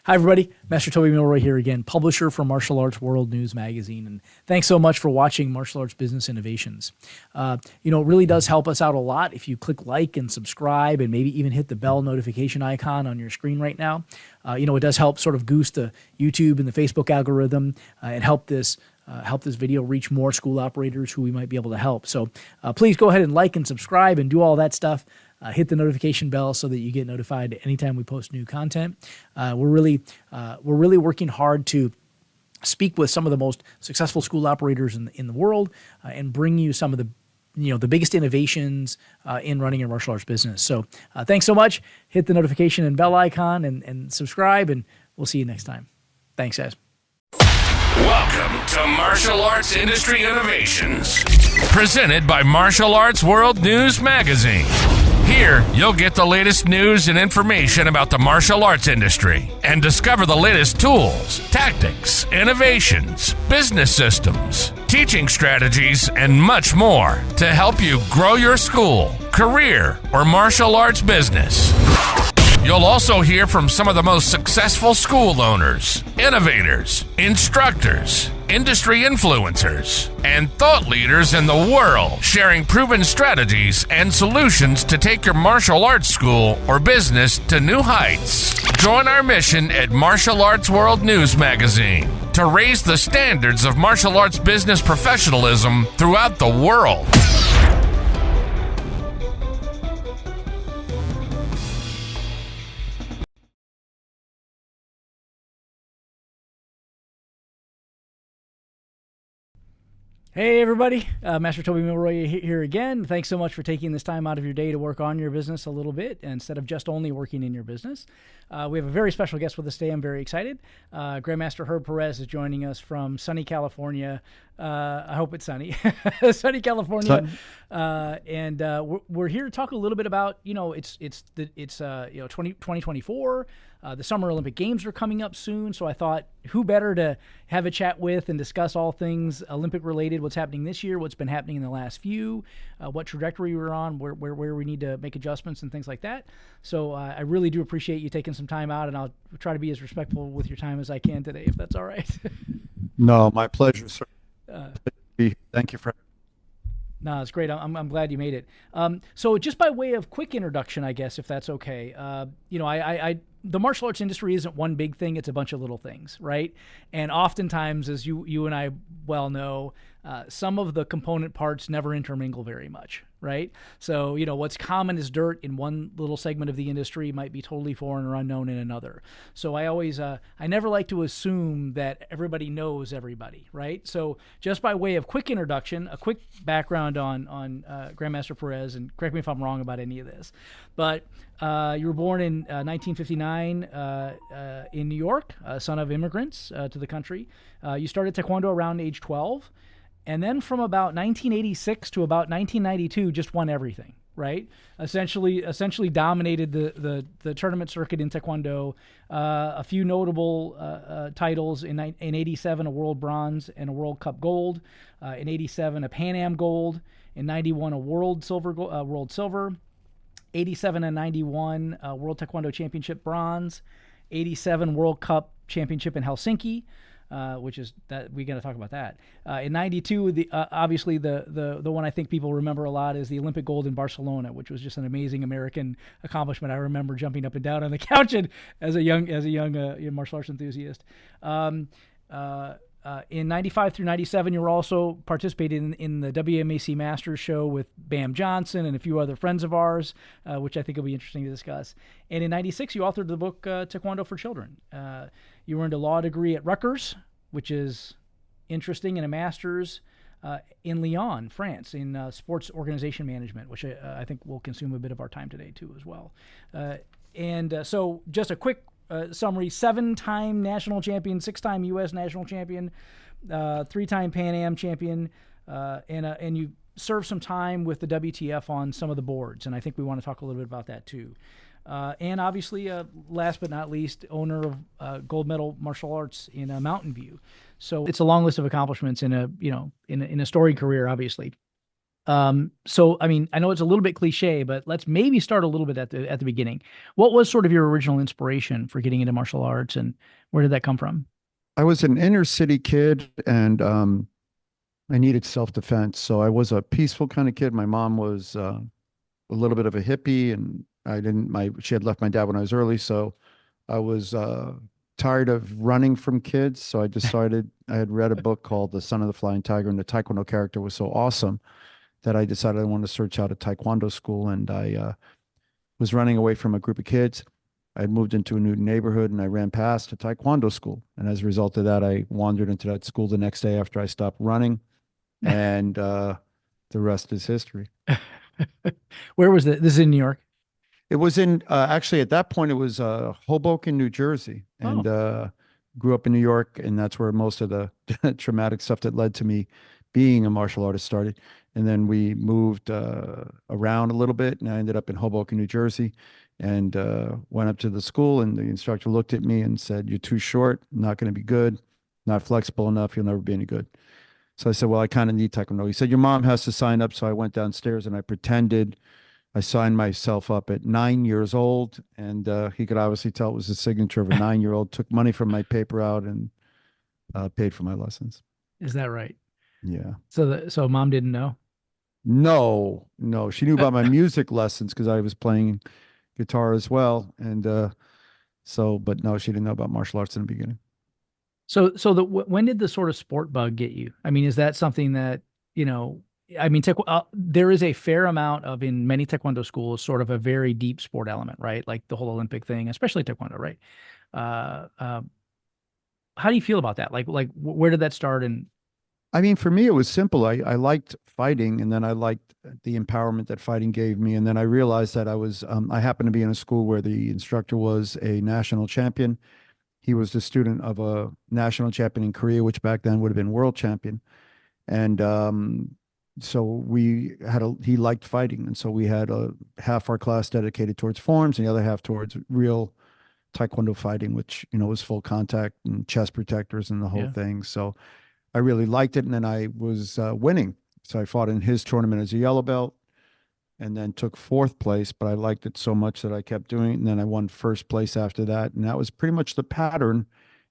Hi, everybody. Master Toby Milroy here again, publisher for Martial Arts World News Magazine. And thanks so much for watching Martial Arts Business Innovations. It really does help us out a lot if you click like and subscribe and maybe even hit the bell notification icon on your screen right now. It does help sort of goose the YouTube and the Facebook algorithm and help this video reach more school operators who we might be able to help. So please go ahead and like and subscribe and do all that stuff. Hit the notification bell so that you get notified anytime we post new content. We're really working hard to speak with some of the most successful school operators in the world and bring you some of the biggest innovations in running your martial arts business. So thanks so much. Hit the notification and bell icon and subscribe, and we'll see you next time. Thanks, guys. Welcome to Martial Arts Industry Innovations, presented by Martial Arts World News Magazine. Here, you'll get the latest news and information about the martial arts industry and discover the latest tools, tactics, innovations, business systems, teaching strategies, and much more to help you grow your school, career, or martial arts business. You'll also hear from some of the most successful school owners, innovators, instructors, industry influencers, and thought leaders in the world, sharing proven strategies and solutions to take your martial arts school or business to new heights. Join our mission at Martial Arts World News Magazine to raise the standards of martial arts business professionalism throughout the world. Hey, everybody. Master Toby Milroy here again. Thanks so much for taking this time out of your day to work on your business a little bit instead of just only working in your business. We have a very special guest with us today. I'm very excited. Grandmaster Perez is joining us from sunny California. I hope it's sunny. Sunny California. And we're here to talk a little bit about, it's 2024. The Summer Olympic Games are coming up soon, so I thought who better to have a chat with and discuss all things Olympic related, what's happening this year, what's been happening in the last few, what trajectory we're on, where we need to make adjustments and things like that. So I really do appreciate you taking some time out, and I'll try to be as respectful with your time as I can today, if that's all right. No, my pleasure, sir. Thank you for. No, it's great. I'm glad you made it. So just by way of quick introduction, I guess, if that's okay. The martial arts industry isn't one big thing. It's a bunch of little things, right? And oftentimes, as you and I well know, some of the component parts never intermingle very much, right? So, what's common as dirt in one little segment of the industry might be totally foreign or unknown in another. So I never like to assume that everybody knows everybody, right? So just by way of quick introduction, a quick background on Grandmaster Perez, and correct me if I'm wrong about any of this, but you were born in 1959 in New York, son of immigrants to the country. You started Taekwondo around age 12. And then from about 1986 to about 1992, just won everything, right? Essentially dominated the tournament circuit in Taekwondo. A few notable titles in 87, a world bronze and a World Cup gold. In 87, a Pan Am gold. In 91, a world silver. 87 and 91, World Taekwondo Championship bronze. 87 World Cup Championship in Helsinki. Which is that we're going to talk about that. In 92, obviously the one I think people remember a lot is the Olympic gold in Barcelona, which was just an amazing American accomplishment. I remember jumping up and down on the couch as a young martial arts enthusiast. In 95 through 97, you were also participating in the WMAC Masters show with Bam Johnson and a few other friends of ours, which I think will be interesting to discuss. And in 96, you authored the book Taekwondo for Children. You earned a law degree at Rutgers, which is interesting, and a master's in Lyon, France, in sports organization management, which I think will consume a bit of our time today too as well. So just a quick summary: 7-time national champion, 6-time U.S. national champion, 3-time Pan Am champion, and you served some time with the WTF on some of the boards, and I think we want to talk a little bit about that too. And obviously, last but not least, owner of gold medal martial arts in Mountain View. So it's a long list of accomplishments in a storied career, obviously. So I mean, I know it's a little bit cliche, but let's maybe start a little bit at the beginning. What was sort of your original inspiration for getting into martial arts, and where did that come from? I was an inner city kid, and I needed self-defense. So I was a peaceful kind of kid. My mom was a little bit of a hippie, and I didn't. My she had left my dad when I was early, so I was tired of running from kids. So I decided I had read a book called The Son of the Flying Tiger, and the Taekwondo character was so awesome that I decided I wanted to search out a Taekwondo school, and I was running away from a group of kids. I had moved into a new neighborhood and I ran past a Taekwondo school. And as a result of that, I wandered into that school the next day after I stopped running. And the rest is history. Where was this? This is in New York. It was in, actually, at that point, it was Hoboken, New Jersey. And Oh, grew up in New York. And that's where most of the traumatic stuff that led to me being a martial artist started. And then we moved around a little bit, and I ended up in Hoboken, New Jersey, and went up to the school. And the instructor looked at me and said, "You're too short, not going to be good, not flexible enough, you'll never be any good." So I said, "Well, I kind of need Taekwondo." He said, "Your mom has to sign up." So I went downstairs and I pretended I signed myself up at 9 years old. And he could obviously tell it was the signature of a 9 year old, took money from my paper out and paid for my lessons. is that right? Yeah. So mom didn't know. No, no. She knew about my music lessons because I was playing guitar as well. And but no, she didn't know about martial arts in the beginning. When did the sort of sport bug get you? I mean, is that something that, you know, I mean, there is a fair amount of in many Taekwondo schools, sort of a very deep sport element, right? Like the whole Olympic thing, especially Taekwondo, right? Uh, uh, how do you feel about that? Where did that start? And I mean, for me, it was simple. I liked fighting, and then I liked the empowerment that fighting gave me. And then I realized that I happened to be in a school where the instructor was a national champion. He was the student of a national champion in Korea, which back then would have been world champion. And so he liked fighting. And so we had a half our class dedicated towards forms and the other half towards real Taekwondo fighting, which, was full contact and chest protectors and the whole yeah, thing. So I really liked it. And then I was winning. So I fought in his tournament as a yellow belt and then took fourth place, but I liked it so much that I kept doing it. And then I won first place after that. And that was pretty much the pattern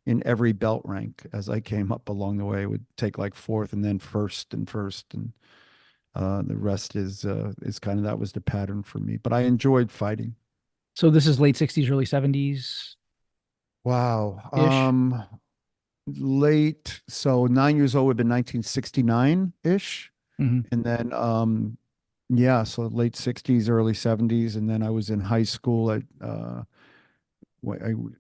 in every belt rank as I came up along the way. I would take like fourth and then first and first. And the rest is kind of, that was the pattern for me. But I enjoyed fighting. so this is late 60s, early 70s Wow. ish. Late. So 9 years old would have been 1969-ish. Hmm. And then yeah, so late 60s, early 70s. And then I was in high school I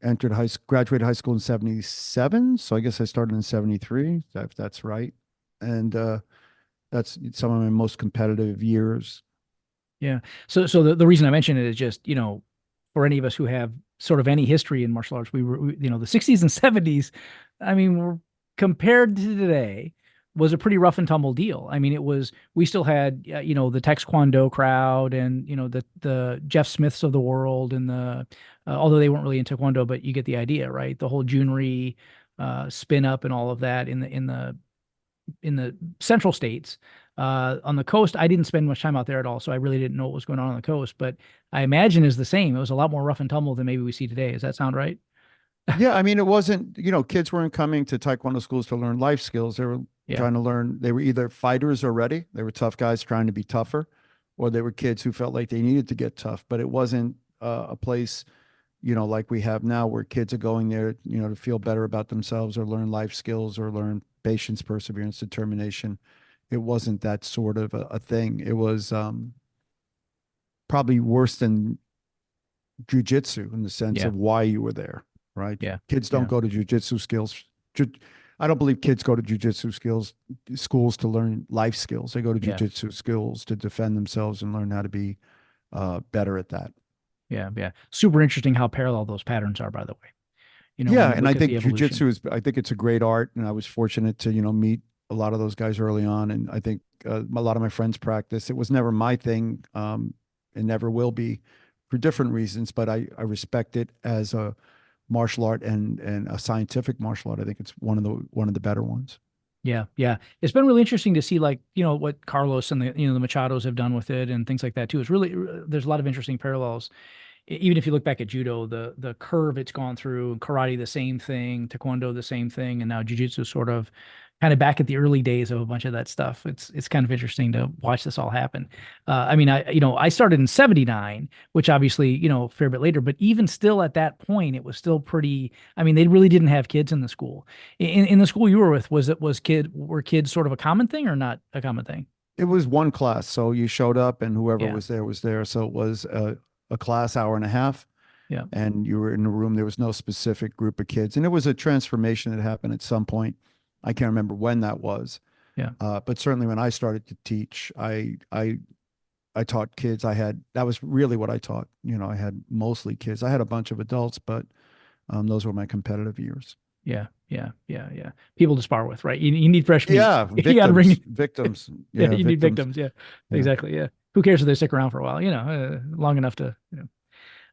entered graduated high school in 77. So I guess I started in 73, if that's right. And that's some of my most competitive years. Yeah. So the reason I mention it is just, for any of us who have sort of any history in martial arts, the 60s and 70s, I mean, compared to today, was a pretty rough and tumble deal. I mean, we still had, the Taekwondo crowd and, the Jeff Smiths of the world and although they weren't really in Taekwondo, but you get the idea, right? The whole Junri, spin up and all of that in the central states. On the coast, I didn't spend much time out there at all, so I really didn't know what was going on the coast. But I imagine is the same. It was a lot more rough and tumble than maybe we see today. Does that sound right? Yeah, I mean, it wasn't, kids weren't coming to Taekwondo schools to learn life skills. They were Yeah, trying to learn, they were either fighters already, they were tough guys trying to be tougher, or they were kids who felt like they needed to get tough. But it wasn't a place, like we have now where kids are going there, to feel better about themselves or learn life skills or learn patience, perseverance, determination. It wasn't that sort of a thing. It was probably worse than jujitsu in the sense yeah, of why you were there, right? yeah, Kids don't yeah, go to jujitsu skills. I don't believe kids go to jujitsu schools to learn life skills. They go to yeah, jujitsu skills to defend themselves and learn how to be better at that. yeah, yeah. Super interesting how parallel those patterns are, by the way. When Yeah, you and I look at the think evolution. jujitsu is. I think it's a great art, and I was fortunate to meet a lot of those guys early on, and I think a lot of my friends practice. It was never my thing, and never will be, for different reasons. But I respect it as a martial art and a scientific martial art. I think it's one of the better ones. Yeah, yeah. It's been really interesting to see, like, what Carlos and the Machados have done with it and things like that too. It's really, there's a lot of interesting parallels. Even if you look back at judo, the curve it's gone through, karate the same thing, taekwondo the same thing, and now jujitsu sort of kind of back at the early days of a bunch of that stuff. It's kind of interesting to watch this all happen. I mean, I started in '79, which obviously a fair bit later, but even still at that point, it was still pretty. I mean, they really didn't have kids in the school. In the school you were with, were kids sort of a common thing or not a common thing? It was one class, so you showed up and whoever Yeah, was there was there. So it was a class hour and a half, yeah, and you were in a room. There was no specific group of kids, and it was a transformation that happened at some point. I can't remember when that was, yeah, but certainly when I started to teach, I taught kids. That was really what I taught. I had mostly kids. I had a bunch of adults, but those were my competitive years. yeah, yeah, yeah, yeah. People to spar with, right? You need fresh meat. Yeah, You got to bring. victims. Yeah, Yeah, you need victims. victims. Yeah, Yeah. exactly. Yeah. Who cares if they stick around for a while? Long enough to. Well,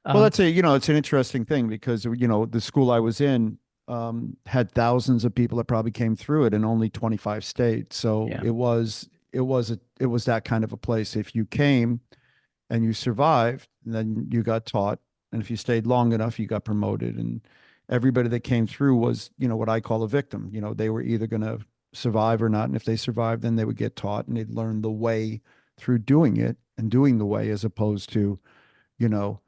Um, that's it's an interesting thing because, the school I was in had thousands of people that probably came through it and only 25 stayed. So yeah, it was that kind of a place. If you came and you survived, then you got taught. And if you stayed long enough, you got promoted. And everybody that came through was, what I call a victim. They were either going to survive or not. And if they survived, then they would get taught and they'd learn the way through doing it and doing the way as opposed to, you know,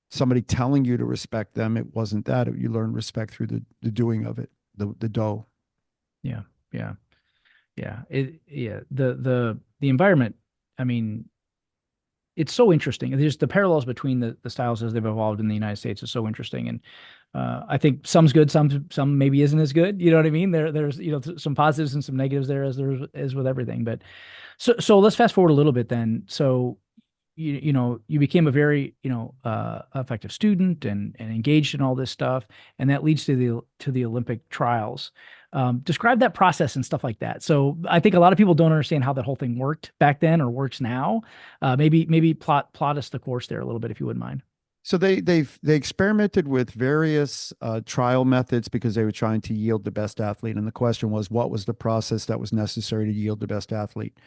somebody telling you to respect them. It wasn't that. You learn respect through the doing of it, the dough. yeah, yeah, yeah. Yeah. The environment. I mean, it's so interesting. There's the parallels between the styles as they've evolved in the United States is so interesting, and I think some's good, some maybe isn't as good. You know what I mean? There's some positives and some negatives there, as there is with everything. But so let's fast forward a little bit then. So you became a very effective student and engaged in all this stuff, and that leads to the Olympic trials. Describe that process and stuff like that. So I think a lot of people don't understand how that whole thing worked back then or works now. Maybe plot us the course there a little bit if you wouldn't mind. So they experimented with various trial methods because they were trying to yield the best athlete. And the question was, what was the process that was necessary to yield the best athlete?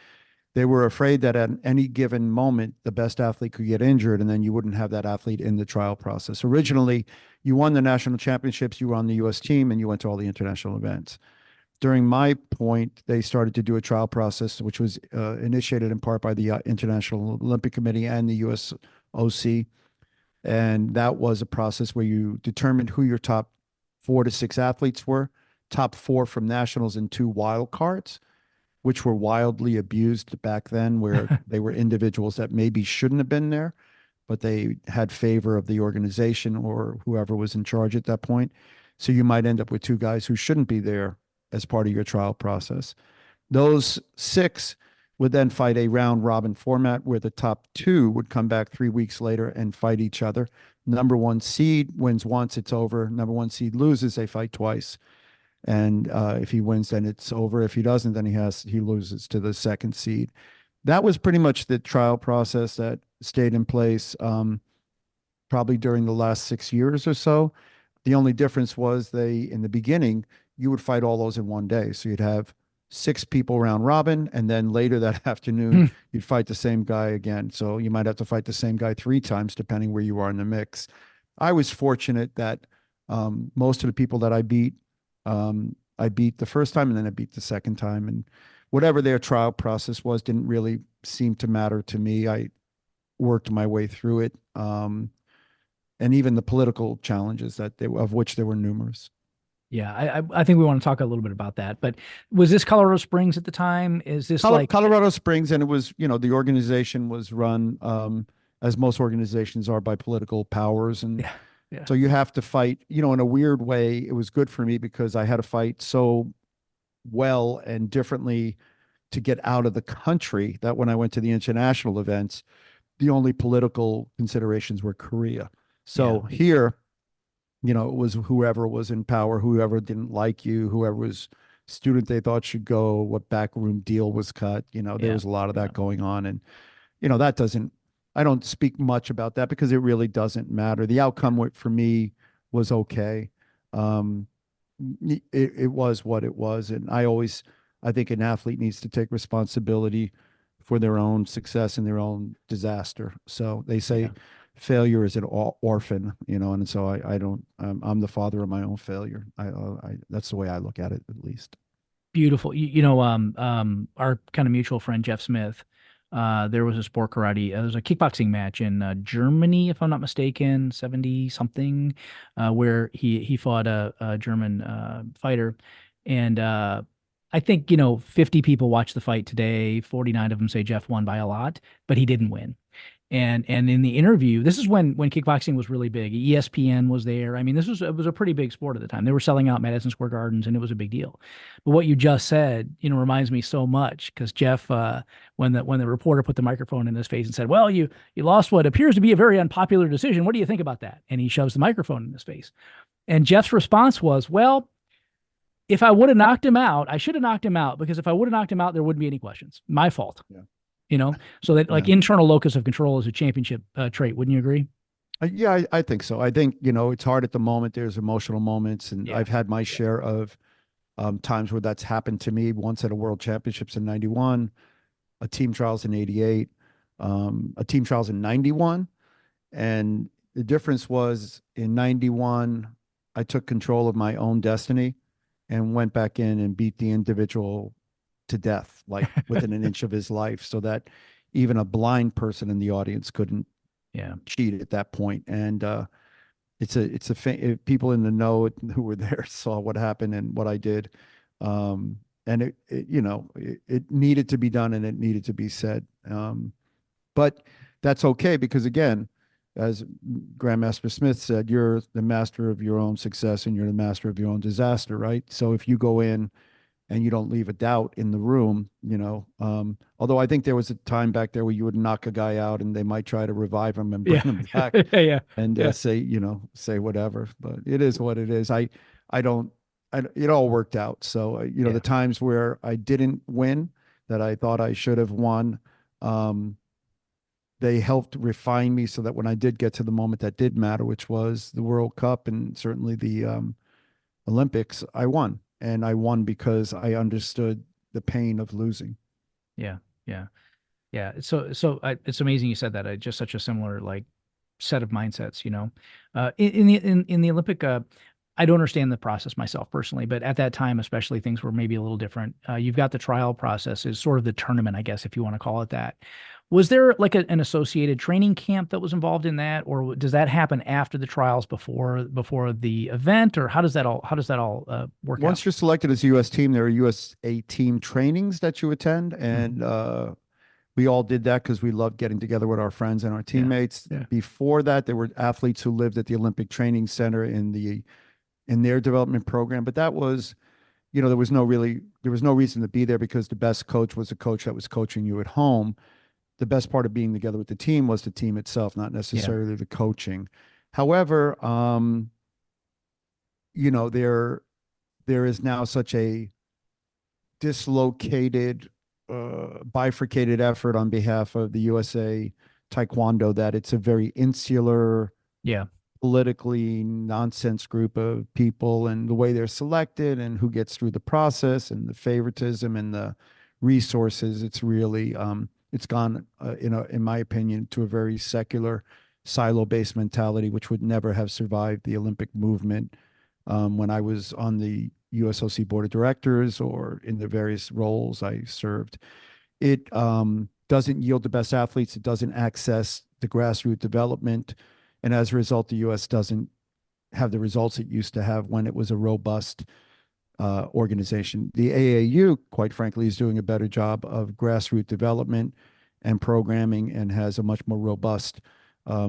They were afraid that at any given moment, the best athlete could get injured, and then you wouldn't have that athlete in the trial process. Originally, you won the national championships, you were on the U.S. team, and you went to all the international events. During my point, they started to do a trial process, which was initiated in part by the International Olympic Committee and the U.S. OC. And that was a process where you determined who your top 4 to 6 athletes were, top 4 from nationals, and 2 wild cards, which were wildly abused back then, where they were individuals that maybe shouldn't have been there, but they had favor of the organization or whoever was in charge at that point. So you might end up with 2 guys who shouldn't be there as part of your trial process. Those 6 would then fight a round robin format where the top 2 would come back 3 weeks later and fight each other. Number 1 seed wins once, it's over. Number 1 seed loses, they fight twice. And if he wins, then it's over. If he doesn't, then he loses to the 2nd seed. That was pretty much the trial process that stayed in place probably during the last 6 years or so. The only difference was in the beginning, you would fight all those in one day. So you'd have 6 people round robin, and then later that afternoon, you'd fight the same guy again. So you might have to fight the same guy 3 times, depending where you are in the mix. I was fortunate that most of the people that I beat the first time, and then I beat the second time. And whatever their trial process was didn't really seem to matter to me. I worked my way through it. And even the political challenges of which there were numerous. Yeah, I think we want to talk a little bit about that. But was this Colorado Springs at the time? Is this like Colorado Springs, and it was, the organization was run, as most organizations are, by political powers. And yeah, yeah, so you have to fight, in a weird way. It was good for me because I had to fight so well and differently to get out of the country that when I went to the international events, the only political considerations were Korea. So yeah, here, it was whoever was in power, whoever didn't like you, whoever was student they thought should go, what backroom deal was cut. There yeah, was a lot of yeah, that going on. And, that doesn't, I don't speak much about that because it really doesn't matter. The outcome for me was okay. It was what it was. And I always I think an athlete needs to take responsibility for their own success and their own disaster. So they Yeah. say failure is an orphan, and so I don't. I'm the father of my own failure. That's the way I look at it, at least. Beautiful. Our kind of mutual friend Jeff Smith, there was a sport karate. There was a kickboxing match in Germany, if I'm not mistaken, 70 something, where he fought a German fighter, and I think 50 people watched the fight today. 49 of them say Jeff won by a lot, but he didn't win. And in the interview, this is when kickboxing was really big. ESPN was there. I mean, it was a pretty big sport at the time. They were selling out Madison Square Gardens, and it was a big deal. But what you just said, reminds me so much because Jeff, when the reporter put the microphone in his face and said, "Well, you lost what appears to be a very unpopular decision. What do you think about that?" And he shoves the microphone in his face, and Jeff's response was, "Well, if I would have knocked him out, I should have knocked him out because if I would have knocked him out, there wouldn't be any questions. My fault." Yeah. So that like Yeah. internal locus of control is a championship trait. Wouldn't you agree? Yeah, I think so. I think, it's hard at the moment. There's emotional moments, and Yeah. I've had my share of times where that's happened to me. Once at a World Championships in '91, a team trials in '88, a team trials in '91. And the difference was in '91, I took control of my own destiny and went back in and beat the individual to death, like within an inch of his life, so that even a blind person in the audience couldn't Yeah. cheat at that point. And people in the know who were there saw what happened and what I did. And it needed to be done and it needed to be said. But that's okay because again, as Grandmaster Smith said, you're the master of your own success and you're the master of your own disaster, right? So if you go in and you don't leave a doubt in the room, although I think there was a time back there where you would knock a guy out and they might try to revive him and bring Yeah. him back Yeah. Yeah. and Yeah. say whatever, but it is what it is. I don't, it all worked out. So, the Yeah. times where I didn't win that I thought I should have won, um, they helped refine me so that when I did get to the moment that did matter, which was the World Cup and certainly the Olympics, I won. And I won because I understood the pain of losing. Yeah. Yeah. Yeah. It's amazing you said that. Just such a similar like set of mindsets, in the Olympic, I don't understand the process myself personally, but at that time, especially things were maybe a little different. You've got the trial process is sort of the tournament, I guess, if you want to call it that. Was there like an associated training camp that was involved in that, or does that happen after the trials before the event, or how does that all work out? Once you're selected as a U.S. team, there are USA team trainings that you attend. Mhm. And we all did that because we loved getting together with our friends and our Yeah. teammates. Yeah. Before that, there were athletes who lived at the Olympic Training Center in their development program. But that was, there was no reason to be there because the best coach was a coach that was coaching you at home. The best part of being together with the team was the team itself, not Yeah. necessarily the coaching. However, there is now such a dislocated, bifurcated effort on behalf of the USA Taekwondo that it's a very insular, Yeah. politically nonsense group of people, and the way they're selected and who gets through the process and the favoritism and the resources. It's really, it's gone, in my opinion, to a very secular, silo-based mentality, which would never have survived the Olympic movement. When I was on the USOC board of directors or in the various roles I served, it doesn't yield the best athletes. It doesn't access the grassroots development. And as a result, the U.S. doesn't have the results it used to have when it was a robust organization. The AAU, quite frankly, is doing a better job of grassroots development and programming and has a much more robust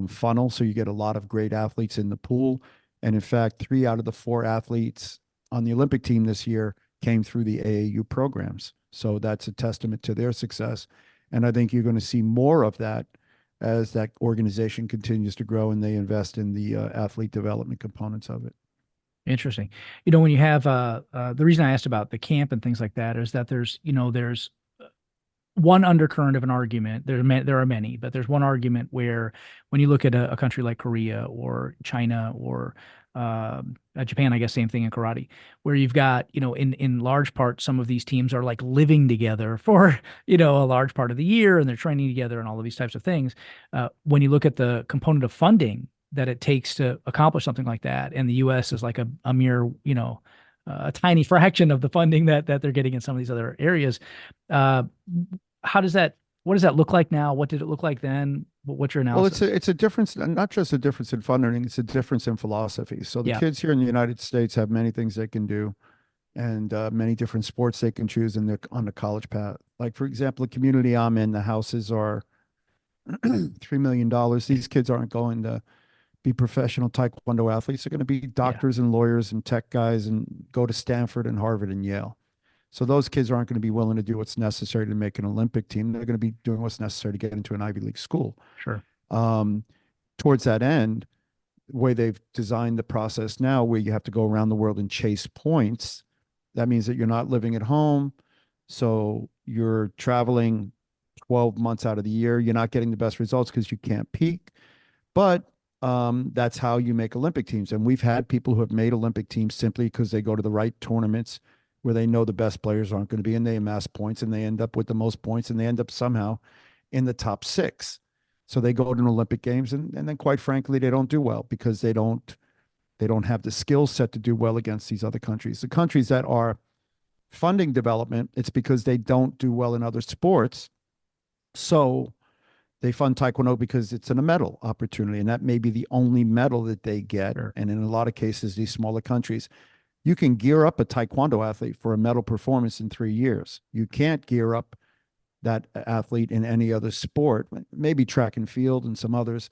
funnel. So you get a lot of great athletes in the pool. And in fact, 3 out of the 4 athletes on the Olympic team this year came through the AAU programs. So that's a testament to their success. And I think you're going to see more of that as that organization continues to grow and they invest in the athlete development components of it. Interesting. When you have the reason I asked about the camp and things like that is that there's one undercurrent of an argument. There are many, but there's one argument where when you look at a country like Korea or China or Japan, I guess, same thing in karate, where you've got, in large part, some of these teams are like living together for, a large part of the year, and they're training together and all of these types of things. When you look at the component of funding that it takes to accomplish something like that, and the U.S. is like a mere, a tiny fraction of the funding that they're getting in some of these other areas. Uh, how does that, what does that look like now? What did it look like then? What's your Well, analysis? it's a difference, not just a difference in funding, it's a difference in philosophy. So the Yeah, kids here in the United States have many things they can do and many different sports they can choose in on the college path. Like, for example, the community I'm in, the houses are $3 million. These kids aren't going to be professional taekwondo athletes. They're going to be yeah, doctors and lawyers and tech guys and go to Stanford and Harvard and Yale. So those kids aren't going to be willing to do what's necessary to make an Olympic team. They're going to be doing what's necessary to get into an Ivy League school. sure, Um, Towards that end, the way they've designed the process now, where you have to go around the world and chase points, that means that you're not living at home. So you're traveling 12 months out of the year. You're not getting the best results because you can't peak. But that's how you make Olympic teams. And we've had people who have made Olympic teams simply because they go to the right tournaments where they know the best players aren't going to be, and they amass points and they end up with the most points and they end up somehow in the top six. So they go to an Olympic Games and then quite frankly, they don't do well because they don't have the skill set to do well against these other countries. The countries that are funding development, it's because they don't do well in other sports. So they fund Taekwondo because it's a medal opportunity, and that may be the only medal that they get. sure, And in a lot of cases, these smaller countries, you can gear up a Taekwondo athlete for a medal performance in 3 years. You can't gear up that athlete in any other sport, maybe track and field and some others.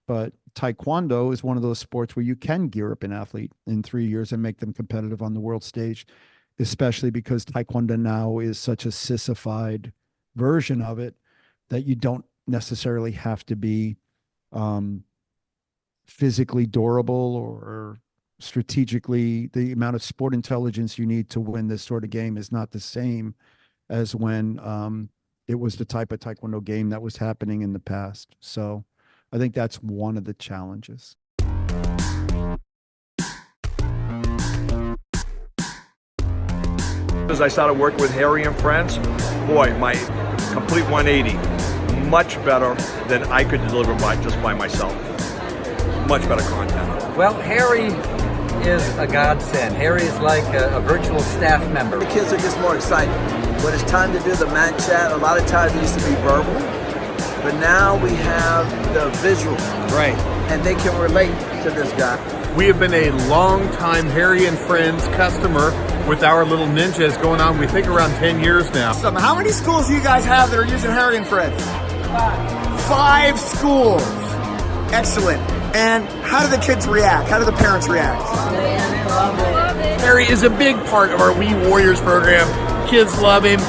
But Taekwondo is one of those sports where you can gear up an athlete in 3 years and make them competitive on the world stage, especially because Taekwondo now is such a sissified version of it that you don't necessarily have to be um, physically durable or strategically. The amount of sport intelligence you need to win this sort of game is not the same as when it was the type of Taekwondo game that was happening in the past. So I think that's one of the challenges. As I started working with Harry and Friends, boy, my complete 180, much better than I could deliver just by myself. Much better content. Well, Harry is a godsend. Harry is like a virtual staff member. The kids are just more excited. When it's time to do the mat chat, a lot of times it used to be verbal, but now we have the visual. Right. And they can relate to this guy. We have been a long-time Harry and Friends customer with our little ninjas going on, we think, around 10 years now. How many schools do you guys have that are using Harry and Friends? 5 schools. Excellent. And how do the kids react? How do the parents react? Harry is a big part of our We Warriors program. Kids love him.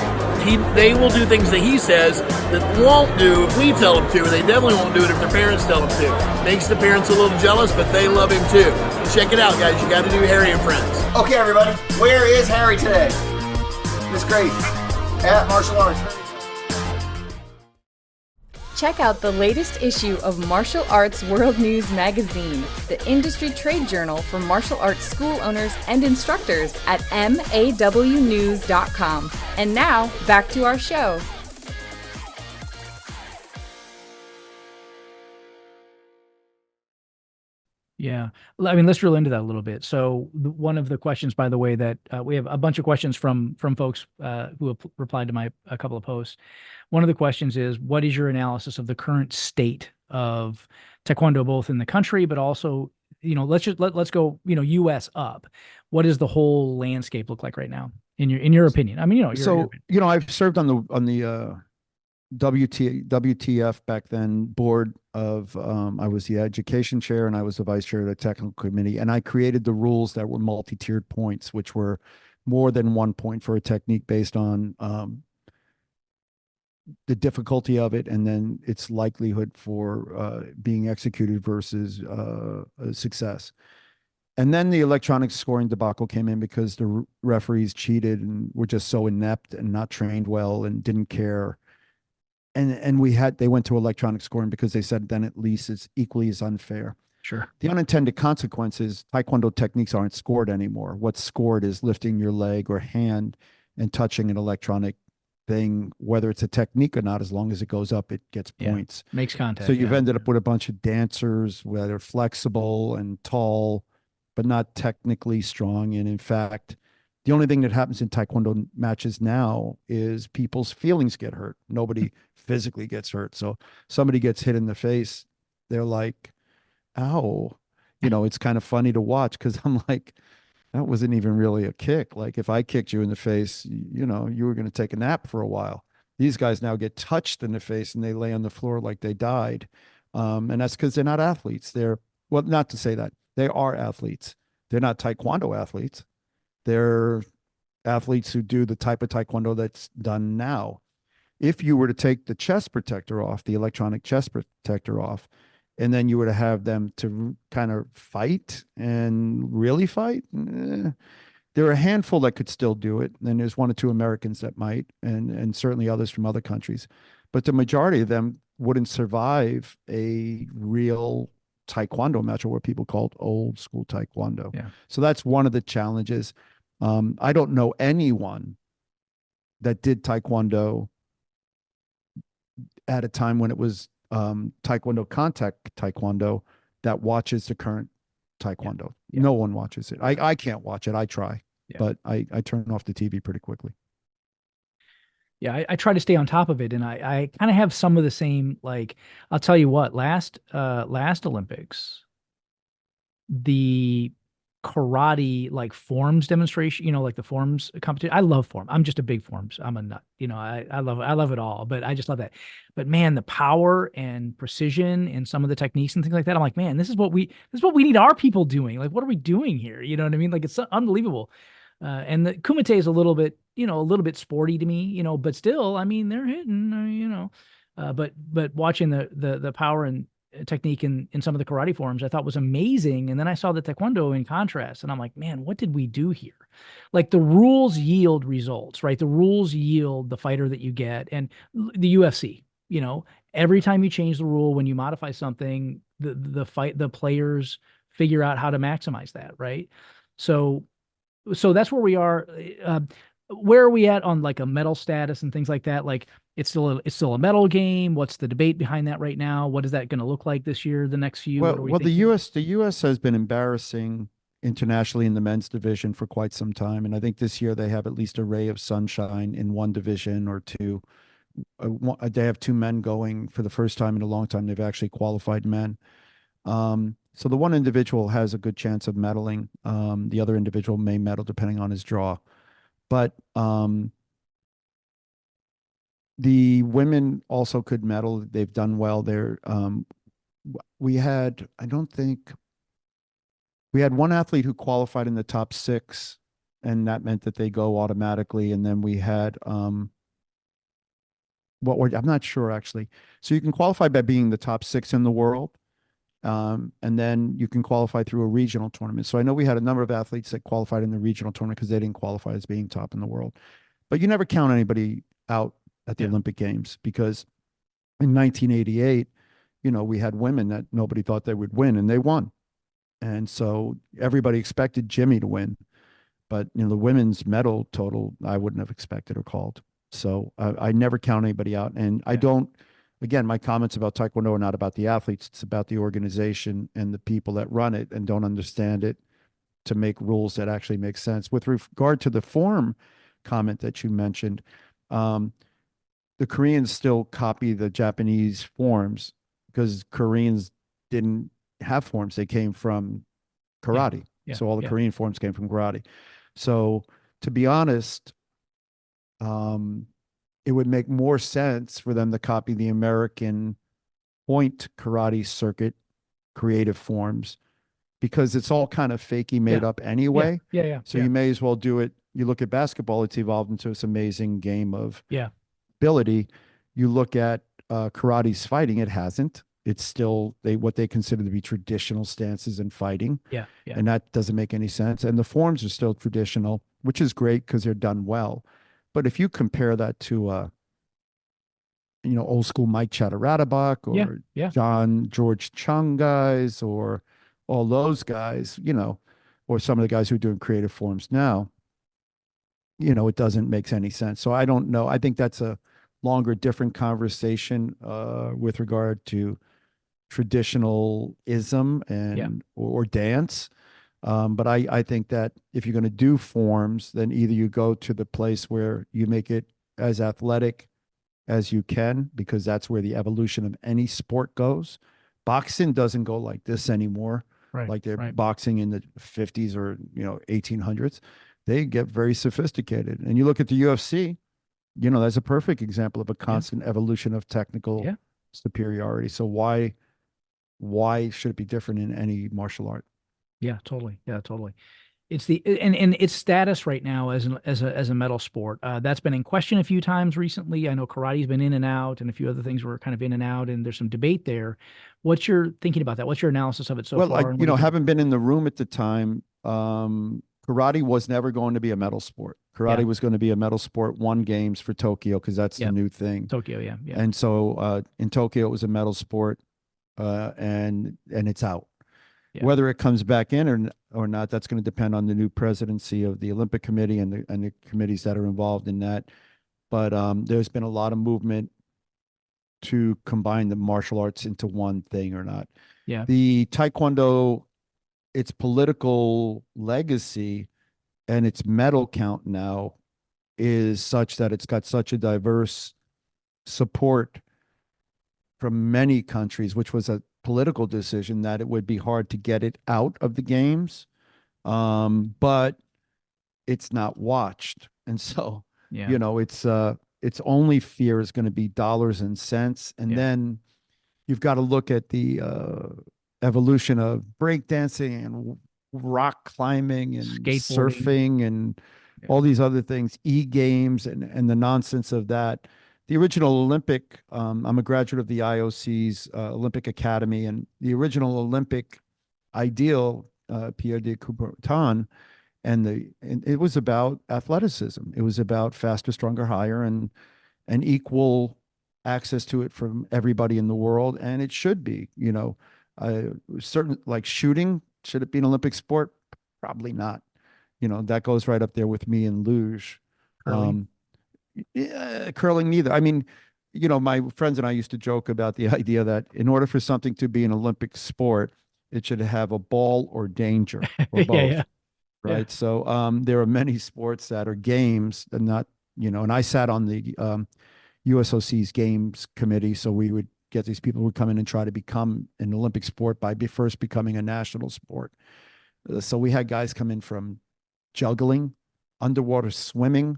They will do things that he says that won't do if we tell them to, and they definitely won't do it if their parents tell them to. Makes the parents a little jealous, but they love him too. Check it out, guys. You got to do Harry and Friends. Okay, everybody. Where is Harry today? Miss Grace at Martial Arts. Check out the latest issue of Martial Arts World News Magazine, the industry trade journal for martial arts school owners and instructors at mawnews.com. And now, back to our show. yeah. I mean, let's drill into that a little bit. So, one of the questions, by the way, that we have a bunch of questions from folks who have replied to a couple of posts. One of the questions is, what is your analysis of the current state of Taekwondo, both in the country, but also, let's go, U.S. up. What does the whole landscape look like right now, in your opinion? I mean, I've served on the WTF back then board of I was the education chair and I was the vice chair of the technical committee, and I created the rules that were multi-tiered points, which were more than 1 point for a technique based on the difficulty of it and then its likelihood for being executed versus success. And then the electronic scoring debacle came in because the referees cheated and were just so inept and not trained well and didn't care. And they went to electronic scoring because they said then at least it's equally as unfair. Sure. The unintended consequences, Taekwondo techniques aren't scored anymore. What's scored is lifting your leg or hand and touching an electronic thing, whether it's a technique or not, as long as it goes up, it gets Yeah. points. Makes So contact. you've Yeah. ended up with a bunch of dancers that are flexible and tall, but not technically strong. And in fact, the only thing that happens in Taekwondo matches now is people's feelings get hurt. Nobody physically gets hurt. So somebody gets hit in the face, they're like, ow. It's kind of funny to watch because I'm like, that wasn't even really a kick. Like if I kicked you in the face, you were going to take a nap for a while. These guys now get touched in the face and they lay on the floor like they died. And that's because they're not athletes. Well, not to say that they are athletes. They're not Taekwondo athletes. They're athletes who do the type of Taekwondo that's done now. If you were to take the chest protector off, the electronic chest protector off, and then you were to have them to kind of fight and really fight, there are a handful that could still do it. And there's one or two Americans that might, and certainly others from other countries. But the majority of them wouldn't survive a real Taekwondo match, or what people called old school Taekwondo. Yeah. So that's one of the challenges. I don't know anyone that did Taekwondo at a time when it was Taekwondo contact Taekwondo that watches the current Taekwondo. Yeah. No one watches it. I can't watch it. I try, Yeah. but I turn off the TV pretty quickly. Yeah, I try to stay on top of it, and I kind of have some of the same. Like, I'll tell you what, last Olympics, the karate like forms demonstration, like the forms competition. I love form. I'm just a big forms. I'm a nut. I love it all, but I just love that. But man, the power and precision and some of the techniques and things like that, I'm like, man, this is what we need our people doing. Like, what are we doing here? You know what I mean? Like, it's unbelievable. And the kumite is a little bit sporty to me, but still, I mean, they're hitting, but watching the power and technique in some of the karate forms I thought was amazing. And then I saw the taekwondo in contrast, and I'm like, man, what did we do here? Like, the rules yield results, right? The rules yield the fighter that you get. And the UFC, every time you change the rule, when you modify something, the players figure out how to maximize that, right? So that's where we are. Where are we at on like a medal status and things like that? Like, it's still a medal game. What's the debate behind that right now? What is that going to look like this year? The next few? What are we The thinking? U.S. has been embarrassing internationally in the men's division for quite some time, and I think this year they have at least a ray of sunshine in one division or two. They have two men going for the first time in a long time. They've actually qualified men. So the one individual has a good chance of medaling. The other individual may medal depending on his draw. But the women also could medal. They've done well there. I don't think we had one athlete who qualified in the top 6, and that meant that they go automatically. And then we had I'm not sure actually. So you can qualify by being the top 6 in the world. And then you can qualify through a regional tournament. So I know we had a number of athletes that qualified in the regional tournament because they didn't qualify as being top in the world. But you never count anybody out at the Olympic Games, because in 1988, we had women that nobody thought they would win, and they won. And so everybody expected Jimmy to win. But, the women's medal total, I wouldn't have expected or called. So I never count anybody out. And I don't. Again, my comments about Taekwondo are not about the athletes. It's about the organization and the people that run it and don't understand it to make rules that actually make sense. With regard to the form comment that you mentioned, the Koreans still copy the Japanese forms because Koreans didn't have forms. They came from karate. So all the Korean forms came from karate. So to be honest, it would make more sense for them to copy the American point karate circuit creative forms, because it's all kind of fakey made up anyway. So you may as well do it. You look at basketball, it's evolved into this amazing game of ability. You look at karate's fighting, it hasn't. It's still what they consider to be traditional stances in fighting. And that doesn't make any sense. And the forms are still traditional, which is great because they're done well. But if you compare that to old school Mike Chatteradabach or John George Chung guys, or all those guys, or some of the guys who are doing creative forms now, it doesn't make any sense. So I don't know. I think that's a longer, different conversation with regard to traditionalism Yeah. or dance. But I think that if you're going to do forms, then either you go to the place where you make it as athletic as you can, because that's where the evolution of any sport goes. Boxing doesn't go like this anymore, Right. like they're Right. boxing in the 50s or 1800s. They get very sophisticated. And you look at the UFC, that's a perfect example of a Yeah. constant evolution of technical Yeah. superiority. So why should it be different in any martial art? Yeah. Totally. Yeah. Totally. It's the and its status right now as a medal sport. That's been in question a few times recently. I know karate's been in and out, and a few other things were kind of in and out, and there's some debate there. What's your thinking about that? What's your analysis of it so Well, far? And what do you think? haven't been in the room at the time. Karate was never going to be a medal sport. Yeah. Karate was going to be a medal sport, one games for Tokyo, because that's the Yeah. new thing. Tokyo. Yeah. Yeah. And so in Tokyo, it was a medal sport, and it's out. Yeah. Whether it comes back in or not, that's going to depend on the new presidency of the Olympic Committee and the committees that are involved in that. But there's been a lot of movement to combine the martial arts into one thing or not. Yeah. The Taekwondo, its political legacy and its medal count now is such that it's got such a diverse support from many countries, which was a political decision, that it would be hard to get it out of the games. But it's not watched. And so, Yeah. its only fear is going to be dollars and cents. And Yeah. then you've got to look at the evolution of breakdancing and rock climbing and Skateboarding. surfing and Yeah. all these other things, e-games and the nonsense of that. The original Olympic, I'm a graduate of the IOC's Olympic Academy, and the original Olympic ideal, Pierre de Coubertin, and it was about athleticism. It was about faster, stronger, higher, and equal access to it from everybody in the world. And it should be, certain, like shooting, should it be an Olympic sport? Probably not. That goes right up there with me and luge. Curling? Yeah, curling neither. I mean, my friends and I used to joke about the idea that in order for something to be an Olympic sport, it should have a ball or danger or both. Yeah. Right. Yeah. So there are many sports that are games and not, and I sat on the USOC's games committee. So we would get these people who would come in and try to become an Olympic sport by first becoming a national sport. So we had guys come in from juggling, underwater swimming,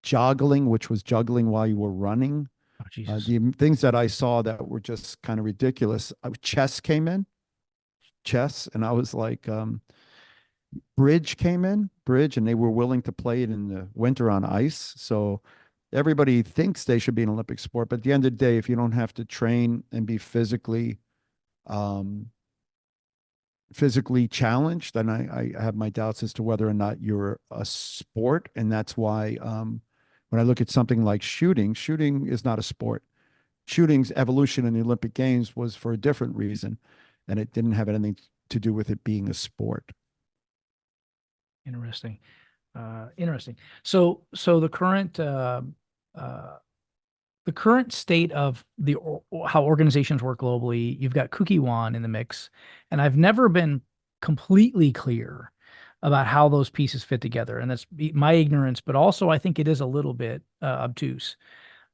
joggling, which was juggling while you were running. Oh, Jesus. The things that I saw that were just kind of ridiculous. Chess came in, and I was like, bridge came in, and they were willing to play it in the winter on ice. So everybody thinks they should be an Olympic sport, but at the end of the day, if you don't have to train and be physically challenged, then I have my doubts as to whether or not you're a sport. And that's why when I look at something like shooting is not a sport. Shooting's evolution in the Olympic Games was for a different reason, and it didn't have anything to do with it being a sport. Interesting. Interesting. So the current state of how organizations work globally, you've got Kukiwan in the mix, and I've never been completely clear about how those pieces fit together. And that's my ignorance, but also I think it is a little bit obtuse.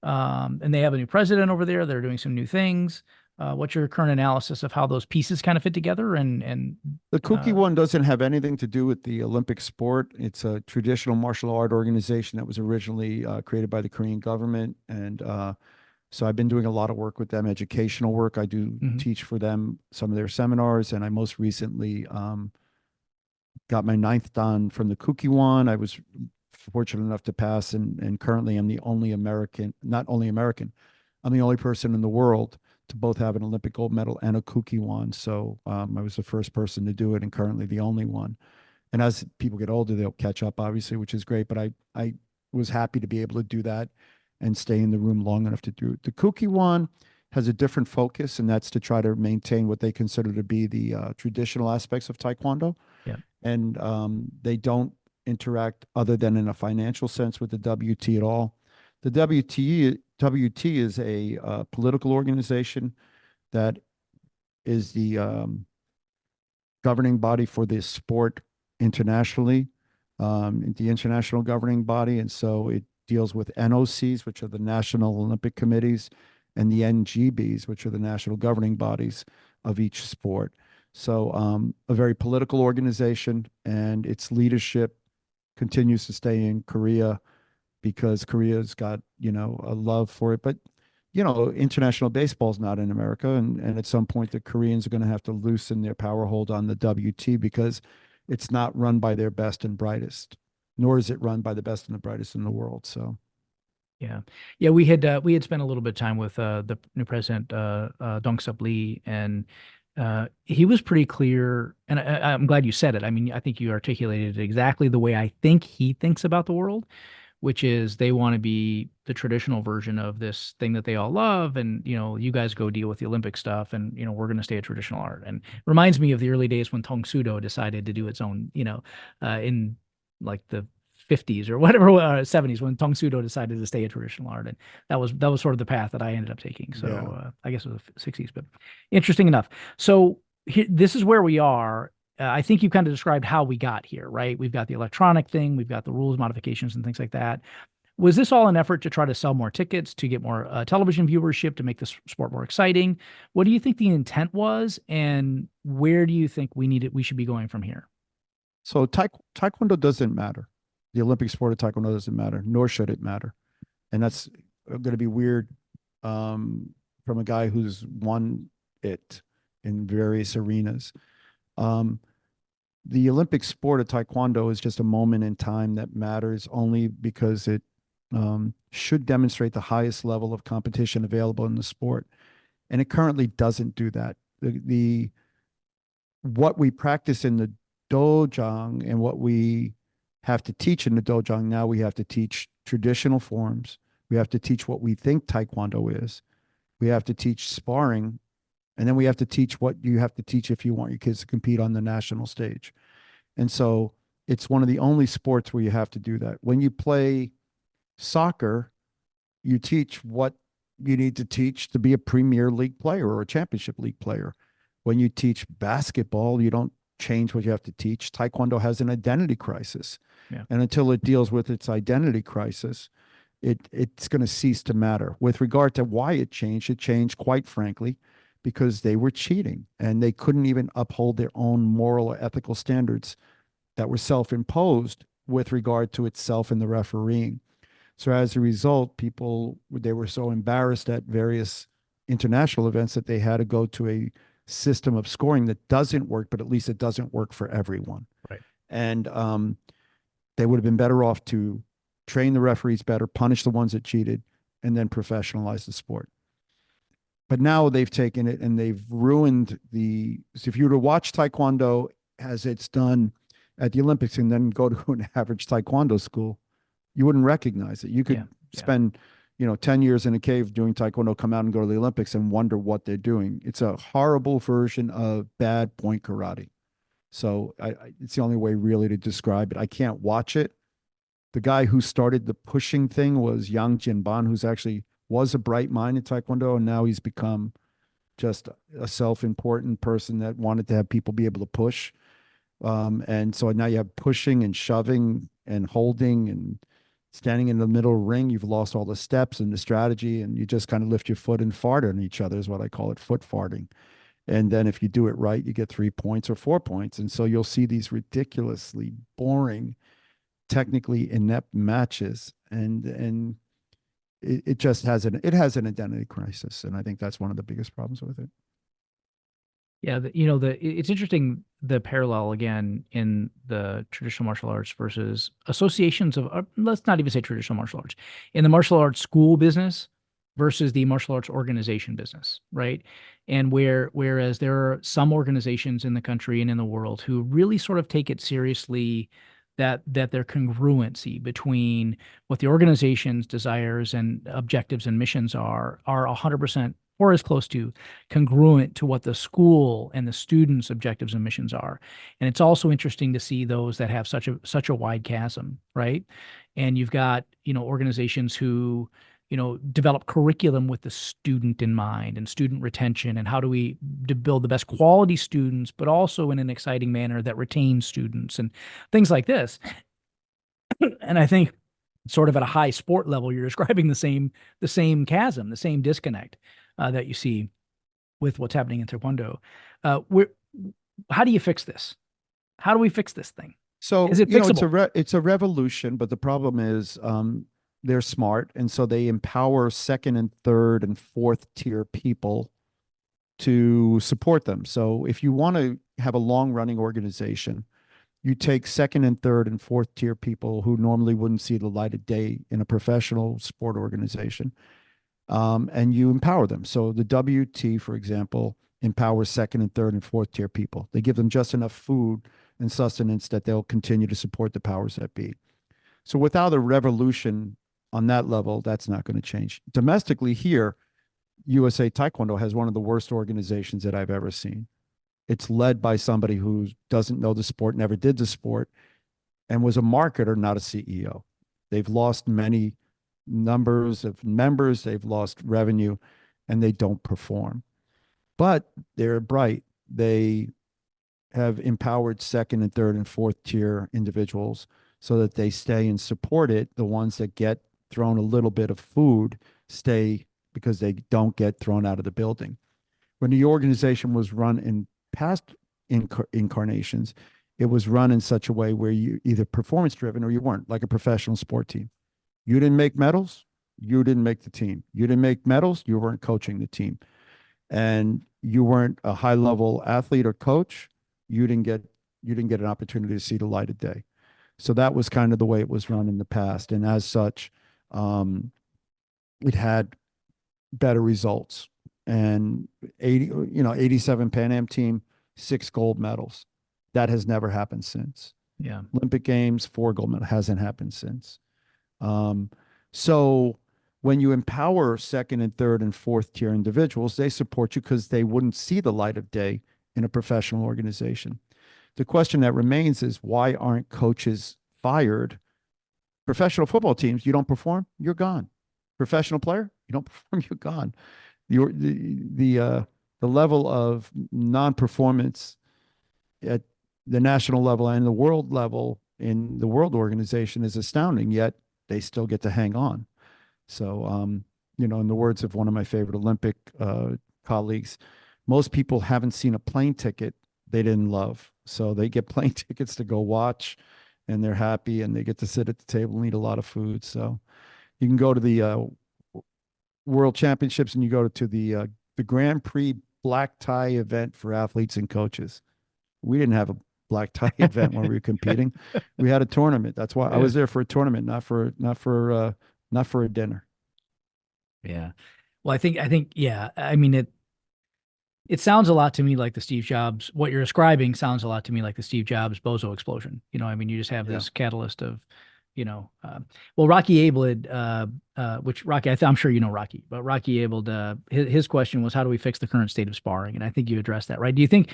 And they have a new president over there. They're doing some new things. What's your current analysis of how those pieces kind of fit together? And The Kukiwan doesn't have anything to do with the Olympic sport. It's a traditional martial art organization that was originally created by the Korean government. And so I've been doing a lot of work with them, educational work. I do teach for them some of their seminars. And I most recently got my 9th dan from the Kukiwan. I was fortunate enough to pass, and currently I'm the only American, not only American, I'm the only person in the world to both have an Olympic gold medal and a Kukiwan. So I was the first person to do it, and currently the only one. And as people get older, they'll catch up, obviously, which is great. But I was happy to be able to do that and stay in the room long enough to do it. The Kukiwan has a different focus, and that's to try to maintain what they consider to be the traditional aspects of Taekwondo. Yeah. And they don't interact other than in a financial sense with the WT at all. The WT is a political organization that is the governing body for this sport internationally, the international governing body. And so it deals with NOCs, which are the National Olympic Committees, and the NGBs, which are the national governing bodies of each sport. So a very political organization, and its leadership continues to stay in Korea because Korea's got, a love for it. But, international baseball is not in America. And at some point, the Koreans are going to have to loosen their power hold on the WT because it's not run by their best and brightest, nor is it run by the best and the brightest in the world. So. Yeah, yeah, we had spent a little bit of time with the new president, Dong Sup Lee, and he was pretty clear. And I'm glad you said it. I mean, I think you articulated it exactly the way I think he thinks about the world, which is they want to be the traditional version of this thing that they all love, and you guys go deal with the Olympic stuff, and we're going to stay at traditional art. And reminds me of the early days when Tong Sudo decided to do its own, in like the 50s or whatever, 70s, when Tong Sudo decided to stay a traditional art, and that was sort of the path that I ended up taking. So I guess it was the 60s, but interesting enough. So this is where we are. I think you kind of described how we got here, right? We've got the electronic thing, we've got the rules modifications and things like that. Was this all an effort to try to sell more tickets, to get more television viewership, to make this sport more exciting? What do you think the intent was, and where do you think we should be going from here? So Taekwondo doesn't matter. The Olympic sport of Taekwondo doesn't matter, nor should it matter. And that's going to be weird from a guy who's won it in various arenas. The Olympic sport of Taekwondo is just a moment in time that matters only because it should demonstrate the highest level of competition available in the sport. And it currently doesn't do that. What we practice in the dojang and what we have to teach in the dojang, now we have to teach traditional forms. We have to teach what we think Taekwondo is. We have to teach sparring. And then we have to teach what you have to teach if you want your kids to compete on the national stage. And so it's one of the only sports where you have to do that. When you play soccer, you teach what you need to teach to be a Premier League player or a Championship League player. When you teach basketball, you don't change what you have to teach. Taekwondo has an identity crisis. Yeah. And until it deals with its identity crisis, it's going to cease to matter. With regard to why it changed, quite frankly, because they were cheating and they couldn't even uphold their own moral or ethical standards that were self-imposed with regard to itself and the refereeing. So as a result, they were so embarrassed at various international events that they had to go to a system of scoring that doesn't work, but at least it doesn't work for everyone. Right. And they would have been better off to train the referees better, punish the ones that cheated, and then professionalize the sport. But now they've taken it and they've ruined so if you were to watch Taekwondo as it's done at the Olympics and then go to an average Taekwondo school, you wouldn't recognize it. You could spend, 10 years in a cave doing Taekwondo, come out and go to the Olympics and wonder what they're doing. It's a horrible version of bad point karate. So it's the only way really to describe it. I can't watch it. The guy who started the pushing thing was Yang Jinban, who's actually was a bright mind in Taekwondo, and now he's become just a self-important person that wanted to have people be able to push. And so now you have pushing and shoving and holding and standing in the middle ring. You've lost all the steps and the strategy, and you just kind of lift your foot and fart on each other is what I call it, foot farting. And then if you do it right, you get 3 points or 4 points. And so you'll see these ridiculously boring, technically inept matches. And it just has an identity crisis. And I think that's one of the biggest problems with it. Yeah, it's interesting, the parallel again in the traditional martial arts versus associations of, let's not even say traditional martial arts, in the martial arts school business versus the martial arts organization business, right? And whereas there are some organizations in the country and in the world who really sort of take it seriously, that their congruency between what the organization's desires and objectives and missions are 100% or as close to congruent to what the school and the students' objectives and missions are. And it's also interesting to see those that have such a wide chasm, right? And you've got, organizations who, develop curriculum with the student in mind and student retention and how do we build the best quality students, but also in an exciting manner that retains students and things like this. And I think sort of at a high sport level, you're describing the same chasm, the same disconnect that you see with what's happening in Taekwondo. How do you fix this? How do we fix this thing? So is it fixable? it's a revolution, but the problem is they're smart, and so they empower second and third and fourth tier people to support them. So if you want to have a long running organization, you take second and third and fourth tier people who normally wouldn't see the light of day in a professional sport organization, and you empower them. So the WT, for example, empowers second and third and fourth tier people. They give them just enough food and sustenance that they'll continue to support the powers that be. So without a revolution on that level, that's not going to change. Domestically here, USA Taekwondo has one of the worst organizations that I've ever seen. It's led by somebody who doesn't know the sport, never did the sport, and was a marketer, not a CEO. They've lost many numbers of members, they've lost revenue, and they don't perform. But they're bright. They have empowered second and third and fourth tier individuals so that they stay and support it. The ones that get thrown a little bit of food stay because they don't get thrown out of the building. When the organization was run in past incarnations, it was run in such a way where you either performance driven or you weren't, like a professional sport team. You didn't make medals, you didn't make the team. You didn't make medals, you weren't coaching the team. And you weren't a high level athlete or coach, you didn't get an opportunity to see the light of day. So that was kind of the way it was run in the past. And as such, it had better results. And 87 Pan Am team, 6 gold medals. That has never happened since. Yeah. Olympic Games, 4 gold medals, hasn't happened since. So when you empower second and third and fourth tier individuals, they support you because they wouldn't see the light of day in a professional organization. The question that remains is, why aren't coaches fired? Professional football teams, you don't perform, you're gone. Professional player, you don't perform, you're gone. The level of non-performance at the national level and the world level in the world organization is astounding, yet they still get to hang on. So, in the words of one of my favorite Olympic colleagues, most people haven't seen a plane ticket they didn't love. So they get plane tickets to go watch, and they're happy, and they get to sit at the table and eat a lot of food. So you can go to the World Championships, and you go to the Grand Prix black tie event for athletes and coaches. We didn't have a black tie event when we were competing. We had a tournament. That's why I was there for a tournament, not for a dinner. Yeah. Well, I think, yeah, I mean, it sounds a lot to me like the Steve Jobs, what you're describing sounds a lot to me like the Steve Jobs bozo explosion. I mean, you just have this catalyst of, well, Rocky Abled, which Rocky, I'm sure you know Rocky, but Rocky Abled, his question was, how do we fix the current state of sparring? And I think you addressed that, right? Do you think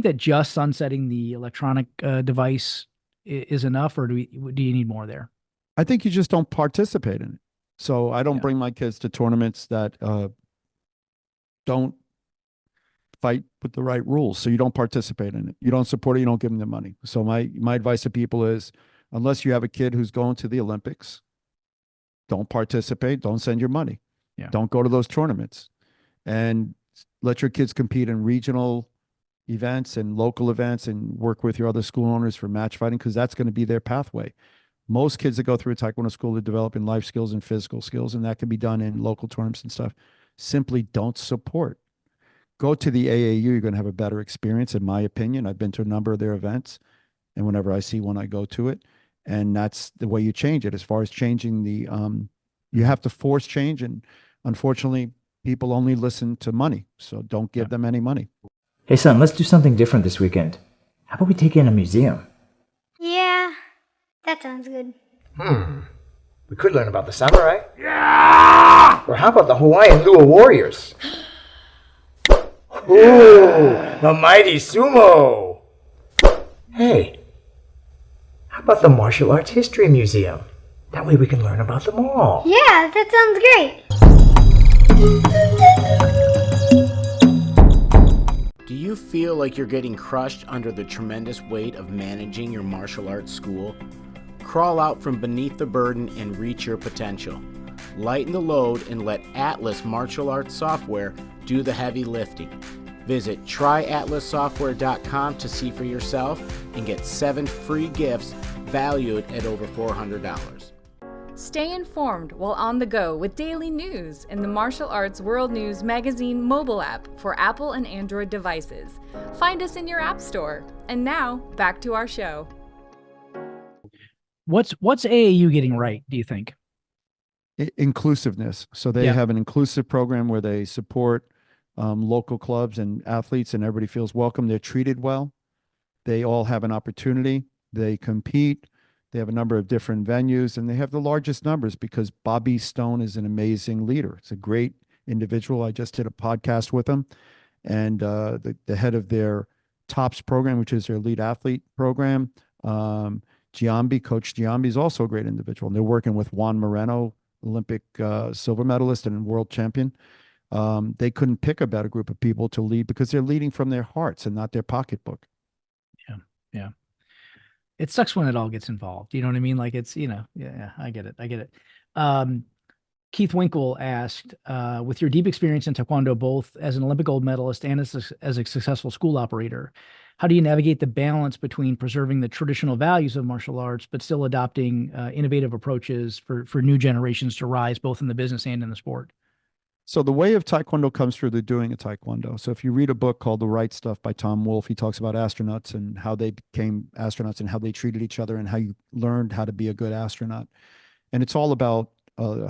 that just sunsetting the electronic device is enough, or do you need more there? I think you just don't participate in it. So I don't bring my kids to tournaments that don't fight with the right rules. So you don't participate in it. You don't support it. You don't give them the money. So my advice to people is, unless you have a kid who's going to the Olympics, don't participate. Don't send your money. Yeah. Don't go to those tournaments, and let your kids compete in regional events and local events, and work with your other school owners for match fighting, because that's going to be their pathway. Most kids that go through a Taekwondo school are developing life skills and physical skills, and that can be done in local tournaments and stuff. Simply don't support. Go to the AAU, you're going to have a better experience, in my opinion. I've been to a number of their events, and whenever I see one, I go to it. And that's the way you change it. As far as changing the, you have to force change, and unfortunately, people only listen to money. So don't give them any money. Hey son, let's do something different this weekend. How about we take in a museum? Yeah, that sounds good. We could learn about the samurai. Yeah! Or how about the Hawaiian Lua warriors? Ooh, the mighty sumo. Hey, how about the Martial Arts History Museum? That way we can learn about them all. Yeah, that sounds great. Do you feel like you're getting crushed under the tremendous weight of managing your martial arts school? Crawl out from beneath the burden and reach your potential. Lighten the load and let Atlas Martial Arts Software do the heavy lifting. Visit tryatlassoftware.com to see for yourself and get 7 free gifts valued at over $400. Stay informed while on the go with daily news in the Martial Arts World News Magazine mobile app for Apple and Android devices. Find us in your app store. And now, back to our show. What's AAU getting right, do you think? Inclusiveness. So they have an inclusive program where they support local clubs and athletes, and everybody feels welcome. They're treated well. They all have an opportunity. They compete. They have a number of different venues, and they have the largest numbers because Bobby Stone is an amazing leader. It's a great individual. I just did a podcast with him, and the head of their TOPS program, which is their elite athlete program, Giambi, Coach Giambi, is also a great individual. And they're working with Juan Moreno, Olympic silver medalist and world champion. They couldn't pick a better group of people to lead because they're leading from their hearts and not their pocketbook. Yeah. It sucks when it all gets involved. You know what I mean? Like it's, I get it. Keith Winkle asked, with your deep experience in Taekwondo, both as an Olympic gold medalist and as a successful school operator, how do you navigate the balance between preserving the traditional values of martial arts, but still adopting innovative approaches for new generations to rise both in the business and in the sport? So the way of Taekwondo comes through the doing of Taekwondo. So if you read a book called The Right Stuff by Tom Wolfe, he talks about astronauts and how they became astronauts and how they treated each other and how you learned how to be a good astronaut. And it's all about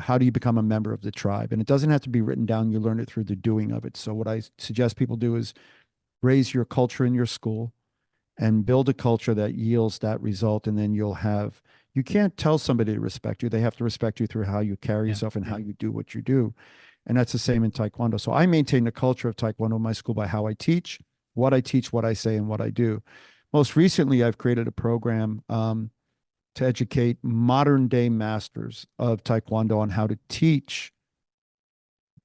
how do you become a member of the tribe? And it doesn't have to be written down. You learn it through the doing of it. So what I suggest people do is raise your culture in your school and build a culture that yields that result. And then you can't tell somebody to respect you. They have to respect you through how you carry yourself and how you do what you do. And that's the same in Taekwondo. So I maintain the culture of Taekwondo in my school by how I teach, what I say, and what I do. Most recently, I've created a program to educate modern day masters of Taekwondo on how to teach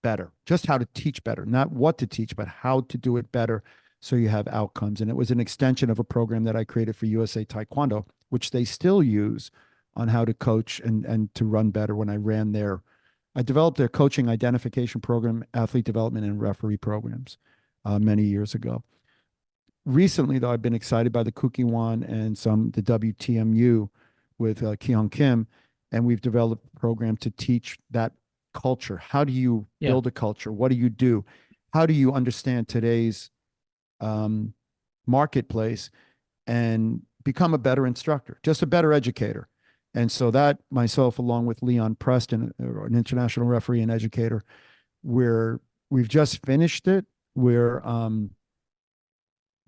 better, just how to teach better, not what to teach, but how to do it better so you have outcomes. And it was an extension of a program that I created for USA Taekwondo, which they still use on how to coach and to run better. When I developed their coaching identification program, athlete development, and referee programs many years ago. Recently, though, I've been excited by the Kukiwon and the WTMU with Keon Kim, and we've developed a program to teach that culture. How do you build a culture? What do you do? How do you understand today's marketplace and become a better instructor, just a better educator? And so that myself, along with Leon Preston, an international referee and educator, we've just finished it. We're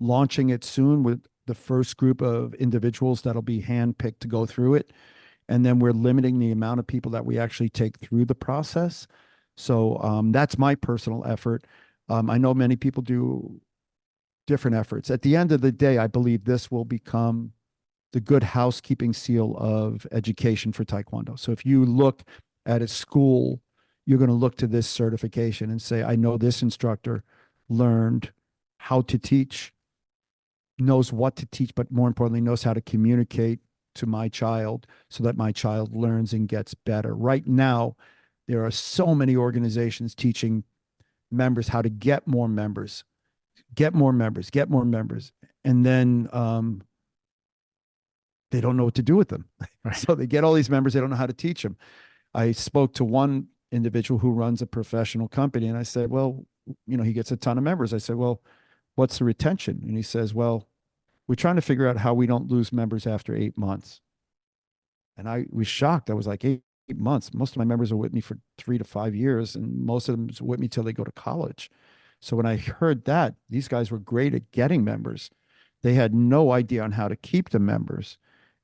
launching it soon with the first group of individuals that'll be handpicked to go through it. And then we're limiting the amount of people that we actually take through the process. So that's my personal effort. I know many people do different efforts. At the end of the day, I believe this will become the good housekeeping seal of education for Taekwondo. So if you look at a school, you're going to look to this certification and say, I know this instructor learned how to teach, knows what to teach, but more importantly, knows how to communicate to my child so that my child learns and gets better. Right now, there are so many organizations teaching members how to get more members. And then they don't know what to do with them. Right. So they get all these members. They don't know how to teach them. I spoke to one individual who runs a professional company, and I said, well, he gets a ton of members. I said, well, what's the retention? And he says, well, we're trying to figure out how we don't lose members after 8 months. And I was shocked. I was like, 8 months. Most of my members are with me for 3 to 5 years, and most of them are with me till they go to college. So when I heard that, these guys were great at getting members. They had no idea on how to keep the members.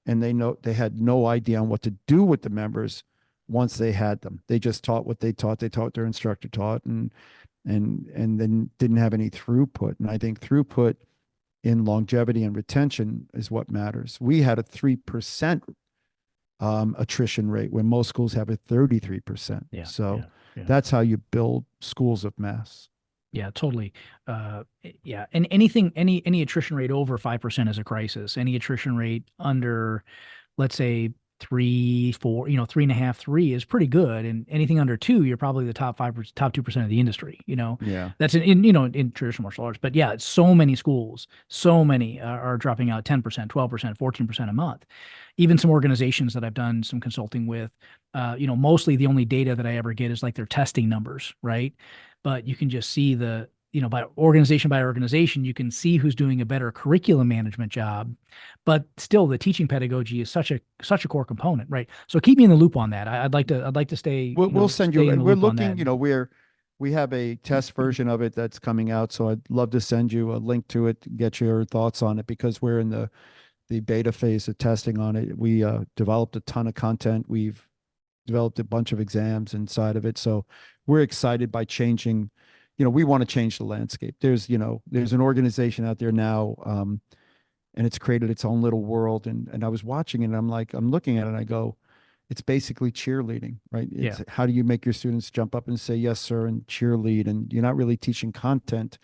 And they had no idea on what to do with the members once they had them. They just taught what they taught. They taught what their instructor taught. And and then didn't have any throughput. And I think throughput in longevity and retention is what matters. We had a 3% attrition rate when most schools have a 33%. Yeah. So Yeah. that's how you build schools of mass. Yeah, totally. Yeah, and any attrition rate over 5% is a crisis. Any attrition rate under, let's say, 3, 4, 3.5, 3 is pretty good, and anything under 2, you're probably the top 2% of the industry. Yeah. That's in traditional martial arts. But yeah, so many schools, so many are dropping out 10%, 12%, 14% a month. Even some organizations that I've done some consulting with, mostly the only data that I ever get is like their testing numbers, right? But you can just see by organization, you can see who's doing a better curriculum management job, but still the teaching pedagogy is such a core component, right? So keep me in the loop on that. I'd like to stay. We'll send stay you. in the We're loop on looking. that. We have a test version of it that's coming out, so I'd love to send you a link to it, get your thoughts on it, because we're in the beta phase of testing on it. We developed a ton of content. We've developed a bunch of exams inside of it, so we're excited by changing. We want to change the landscape. There's an organization out there now, and it's created its own little world. And I was watching it, and I'm looking at it, and I go, it's basically cheerleading, right? It's how do you make your students jump up and say yes, sir, and cheerlead? And you're not really teaching content.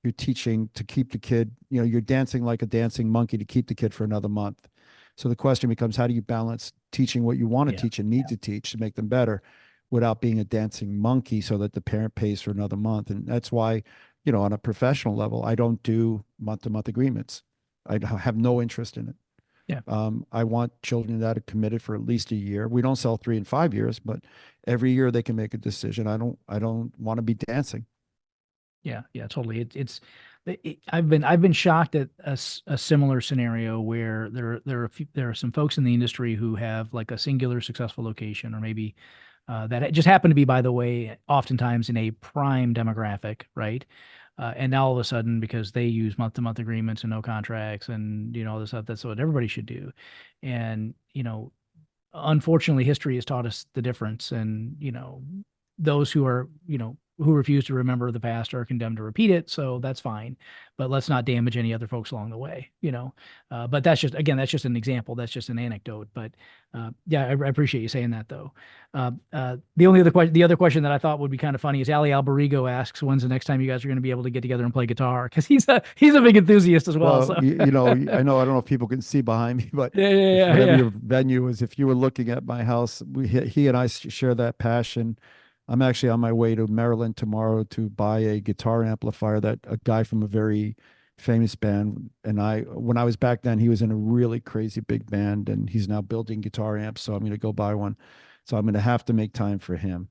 You're teaching to keep the kid. You're dancing like a dancing monkey to keep the kid for another month. So the question becomes, how do you balance teaching what you want to teach and need to teach to make them better, without being a dancing monkey so that the parent pays for another month? And that's why, on a professional level, I don't do month-to-month agreements. I have no interest in it. Yeah. I want children that are committed for at least a year. We don't sell 3 and 5 years, but every year they can make a decision. I don't want to be dancing. Yeah, totally. I've been shocked at a similar scenario where there are some folks in the industry who have like a singular successful location, or maybe that just happen to be, by the way, oftentimes in a prime demographic, right? And now all of a sudden, because they use month-to-month agreements and no contracts, and all this stuff, that's what everybody should do. And unfortunately, history has taught us the difference. And those who refuse to remember the past are condemned to repeat it. So that's fine, but let's not damage any other folks along the way. But that's just an example. That's just an anecdote. But yeah, I appreciate you saying that, though. The other question that I thought would be kind of funny is Ali Alberigo asks, when's the next time you guys are going to be able to get together and play guitar? Because he's a big enthusiast as well. So. I don't know if people can see behind me, but whatever your venue is, if you were looking at my house, he and I share that passion. I'm actually on my way to Maryland tomorrow to buy a guitar amplifier that a guy from a very famous band, and when I was back then, he was in a really crazy big band, and he's now building guitar amps. So I'm going to go buy one. So I'm going to have to make time for him.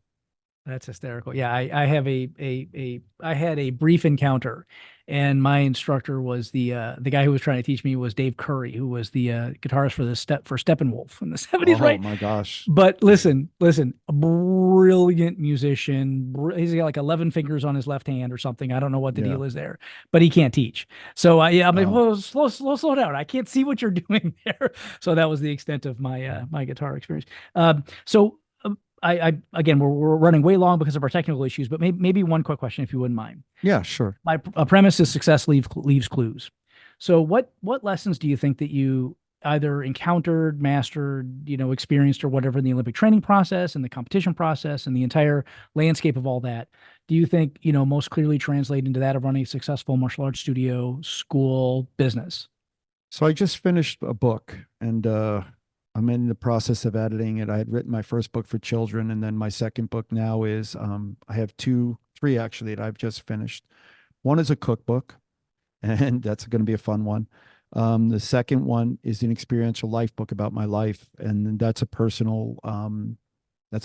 That's hysterical. Yeah, I had a brief encounter, and my instructor was the guy who was trying to teach me was Dave Curry, who was the guitarist for Steppenwolf in the 70s, right? Oh my gosh. But listen, a brilliant musician. He's got like 11 fingers on his left hand or something. I don't know what the deal is there, but he can't teach. So I'm like, well, slow down. I can't see what you're doing there. So that was the extent of my my guitar experience. I again, we're running way long because of our technical issues, but maybe one quick question, if you wouldn't mind. Yeah, sure. My premise is success leaves clues. So what lessons do you think that you either encountered, mastered, experienced, or whatever in the Olympic training process and the competition process and the entire landscape of all that, do you think, most clearly translate into that of running a successful martial arts studio, school, business? So I just finished a book, and I'm in the process of editing it. I had written my first book for children, and then my second book now is I have three actually that I've just finished. One is a cookbook, and that's going to be a fun one. The second one is an experiential life book about my life, and that's a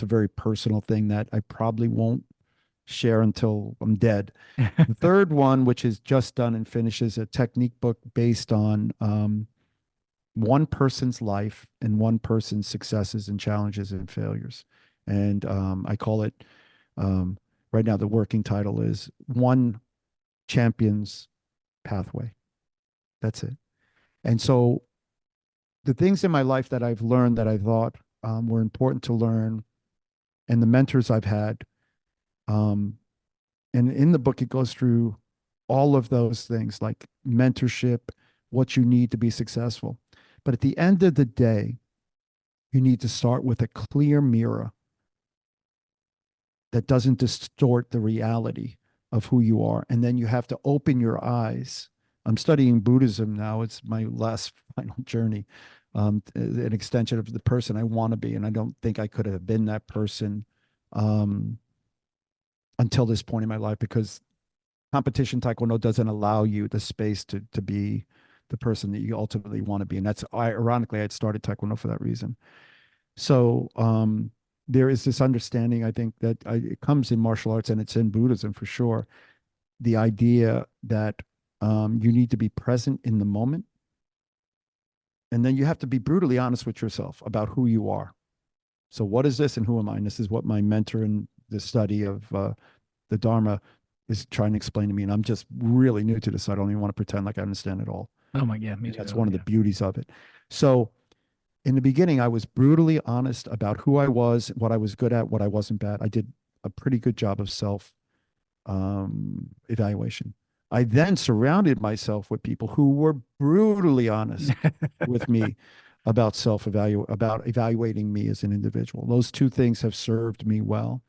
very personal thing that I probably won't share until I'm dead. The third one, which is just done and finished, is a technique book based on one person's life and one person's successes and challenges and failures. And I call it, right now, the working title is One Champion's Pathway. That's it. And so the things in my life that I've learned that I thought were important to learn, and the mentors I've had, and And in the book, it goes through all of those things like mentorship, what you need to be successful. But at the end of the day, you need to start with a clear mirror that doesn't distort the reality of who you are. And then you have to open your eyes. I'm studying Buddhism now. It's my last final journey, an extension of the person I want to be. And I don't think I could have been that person until this point in my life, because competition taekwondo doesn't allow you the space to be the person that you ultimately want to be. And that's ironically, I had started taekwondo for that reason. So there is this understanding, I think, that it comes in martial arts and it's in Buddhism for sure. The idea that you need to be present in the moment. And then you have to be brutally honest with yourself about who you are. So what is this and who am I? And this is what my mentor in the study of the Dharma is trying to explain to me. And I'm just really new to this. So I don't even want to pretend like I understand it all. Oh my God, me too. That's one of the beauties of it. So in the beginning, I was brutally honest about who I was, what I was good at, what I wasn't bad. I did a pretty good job of self evaluation. I then surrounded myself with people who were brutally honest with me about about evaluating me as an individual. Those two things have served me well.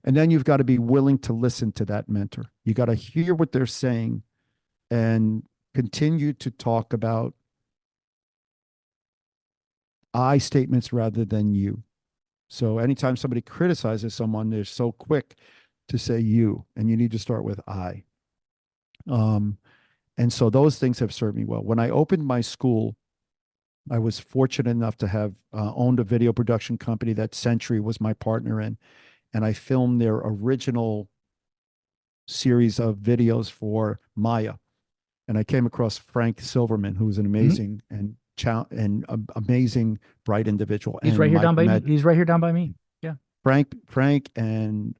And then you've got to be willing to listen to that mentor. You got to hear what they're saying and continue to talk about I statements rather than you. So anytime somebody criticizes someone, they're so quick to say you, and you need to start with I. And so those things have served me well. When I opened my school, I was fortunate enough to have owned a video production company that Century was my partner in. And I filmed their original series of videos for Maya. And I came across Frank Silverman, who was an amazing and amazing, bright individual. He's and right here Mike down by me. He's right here down by me. Yeah. Frank and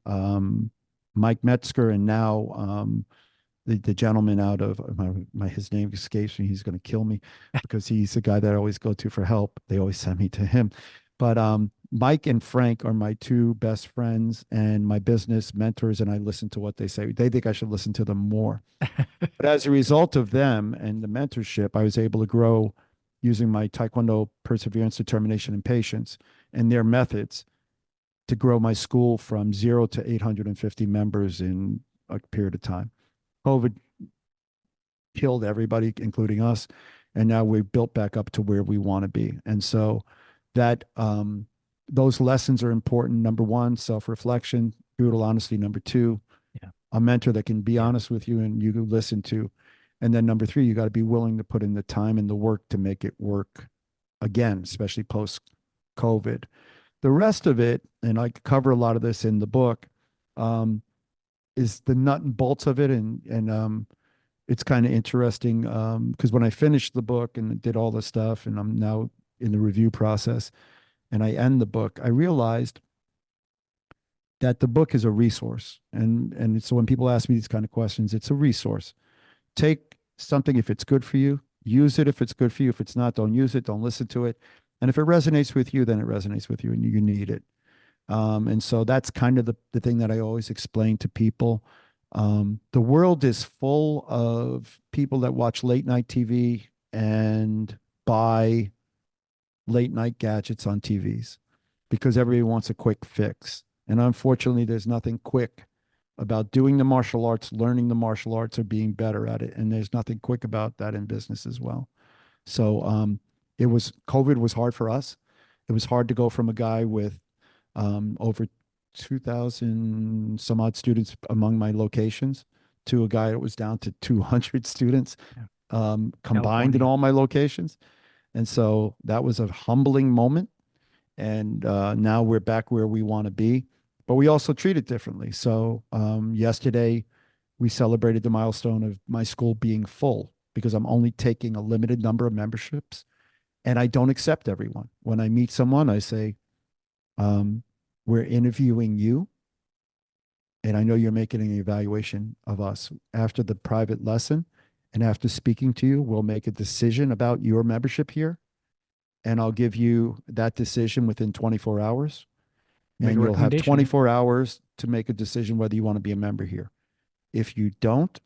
Mike Metzger, and now the gentleman out of his name escapes me. He's going to kill me because he's the guy that I always go to for help. They always send me to him. But Mike and Frank are my two best friends and my business mentors, and I listen to what they say. They think I should listen to them more. But as a result of them and the mentorship, I was able to grow using my Taekwondo perseverance, determination, and patience and their methods to grow my school from 0 to 850 members in a period of time. COVID killed everybody, including us. And now we've built back up to where we want to be. And so that those lessons are important. Number one, self-reflection, brutal honesty. Number two, a mentor that can be honest with you and you can listen to. And then number three, you got to be willing to put in the time and the work to make it work again, especially post-COVID. The rest of it, and I cover a lot of this in the book, is the nut and bolts of it. And it's kind of interesting because when I finished the book and did all the stuff, and I'm now in the review process, and I end the book, I realized that the book is a resource. And so when people ask me these kind of questions, it's a resource. Take something if it's good for you, use it if it's good for you. If it's not, don't use it, don't listen to it. And if it resonates with you, then it resonates with you and you need it. And so that's kind of the thing that I always explain to people. The world is full of people that watch late night TV and buy late night gadgets on TVs because everybody wants a quick fix. And unfortunately, there's nothing quick about doing the martial arts, learning the martial arts, or being better at it. And there's nothing quick about that in business as well. So COVID was hard for us. It was hard to go from a guy with over 2,000 some odd students among my locations to a guy that was down to 200 students combined in all my locations. And so that was a humbling moment. And now we're back where we want to be, but we also treat it differently. So yesterday we celebrated the milestone of my school being full because I'm only taking a limited number of memberships and I don't accept everyone. When I meet someone, I say, we're interviewing you. And I know you're making an evaluation of us after the private lesson. And after speaking to you, we'll make a decision about your membership here. And I'll give you that decision within 24 hours. And you'll have 24 hours to make a decision whether you want to be a member here. If you don't,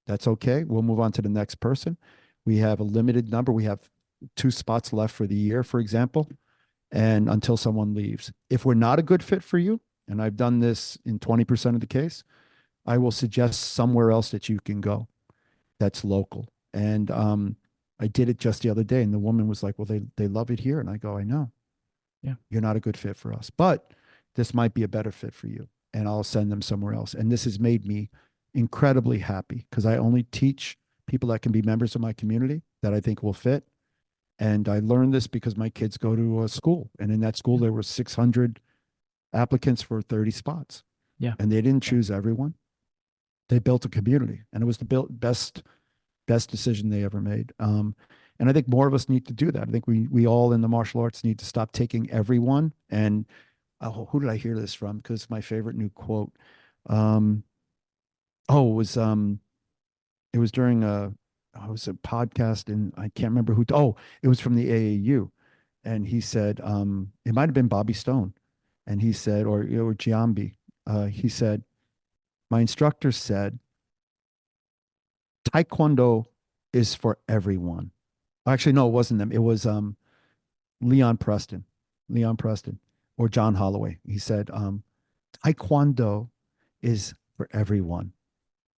that's okay. We'll move on to the next person. We have a limited number. We have 2 spots left for the year, for example, and until someone leaves. If we're not a good fit for you, and I've done this in 20% of the case, I will suggest somewhere else that you can go that's local. And I did it just the other day, and the woman was like, well, they love it here. And I go, I know. Yeah. You're not a good fit for us, but this might be a better fit for you. And I'll send them somewhere else. And this has made me incredibly happy because I only teach people that can be members of my community that I think will fit. And I learned this because my kids go to a school, and in that school, there were 600 applicants for 30 spots. Yeah. And they didn't choose everyone. They built a community, and it was the best decision they ever made. And I think more of us need to do that. I think we all in the martial arts need to stop taking everyone. And who did I hear this from? Because it's my favorite new quote. It was during a podcast, and I can't remember who. It was from the AAU, and he said it might have been Bobby Stone, and he said, or Giambi, he said, my instructor said, Taekwondo is for everyone. Actually, no, it wasn't them. It was Leon Preston, or John Holloway. He said, Taekwondo is for everyone,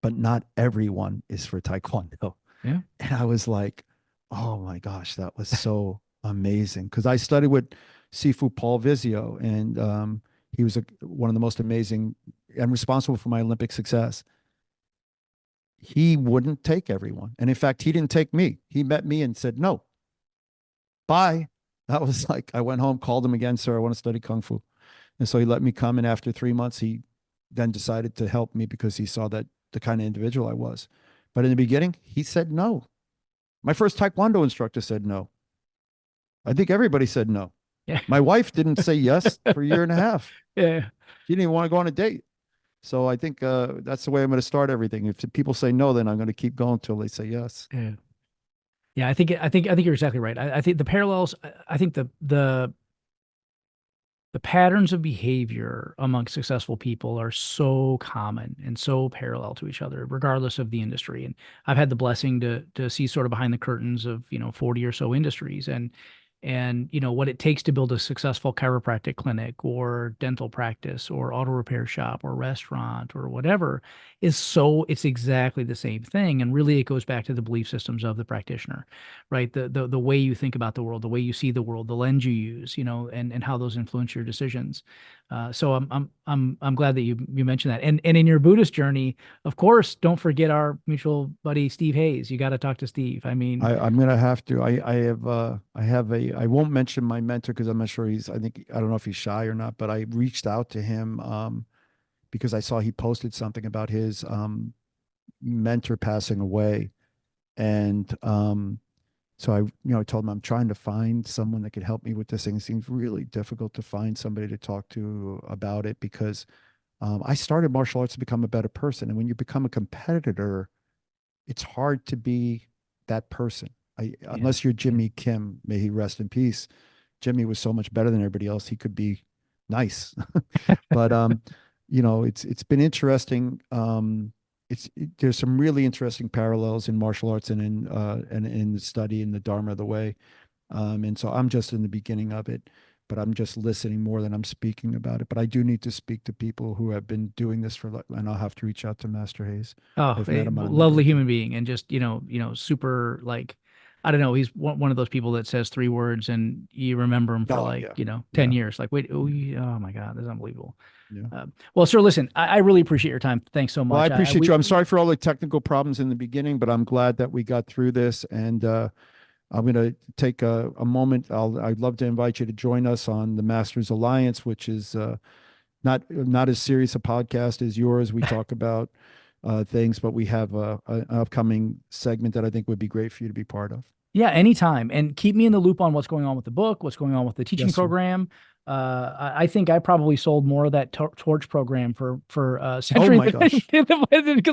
but not everyone is for Taekwondo. Yeah. And I was like, oh my gosh, that was so amazing. Because I studied with Sifu Paul Vizio, and he was one of the most amazing and responsible for my Olympic success. He wouldn't take everyone. And in fact, he didn't take me. He met me and said, no, bye. That was like, I went home, called him again, sir, I want to study Kung Fu. And so he let me come. And after 3 months, he then decided to help me because he saw that the kind of individual I was. But in the beginning, he said no. My first Taekwondo instructor said no. I think everybody said no. Yeah. My wife didn't say yes for a year and a half. Yeah. She didn't even want to go on a date. So I think that's the way I'm going to start everything. If people say no, then I'm going to keep going until they say yes. Yeah. Yeah, I think you're exactly right. I think the parallels. I think the patterns of behavior among successful people are so common and so parallel to each other, regardless of the industry. And I've had the blessing to see sort of behind the curtains of 40 or so industries, and what it takes to build a successful chiropractic clinic or dental practice or auto repair shop or restaurant or whatever it's exactly the same thing. And really it goes back to the belief systems of the practitioner, right? The way you think about the world, the way you see the world, the lens you use, and how those influence your decisions. So I'm glad that you mentioned that. And in your Buddhist journey, of course, don't forget our mutual buddy, Steve Hayes. You got to talk to Steve. I mean, I'm going to have to, I won't mention my mentor because I'm not sure I don't know if he's shy or not, but I reached out to him because I saw he posted something about his mentor passing away. And so I told him I'm trying to find someone that could help me with this thing. It seems really difficult to find somebody to talk to about it because I started martial arts to become a better person. And when you become a competitor, it's hard to be that person. Unless you're Jimmy Kim, may he rest in peace. Jimmy was so much better than everybody else. He could be nice, but it's been interesting. There's some really interesting parallels in martial arts and in the study in the Dharma of the Way, and so I'm just in the beginning of it. But I'm just listening more than I'm speaking about it. But I do need to speak to people who have been doing this and I'll have to reach out to Master Hayes. Oh, a lovely human being, and just super, like, I don't know. He's one of those people that says 3 words and you remember him for 10 years. Like, wait, oh my God, this is unbelievable. Yeah. Well, sir, listen, I really appreciate your time. Thanks so much. Well, I appreciate you. I'm sorry for all the technical problems in the beginning, but I'm glad that we got through this. And I'm going to take a moment. I'd love to invite you to join us on the Masters Alliance, which is not as serious a podcast as yours. We talk about things, but we have an upcoming segment that I think would be great for you to be part of. Yeah, anytime. And keep me in the loop on what's going on with the book, what's going on with the teaching program. I think I probably sold more of that torch program for Century. Oh my gosh.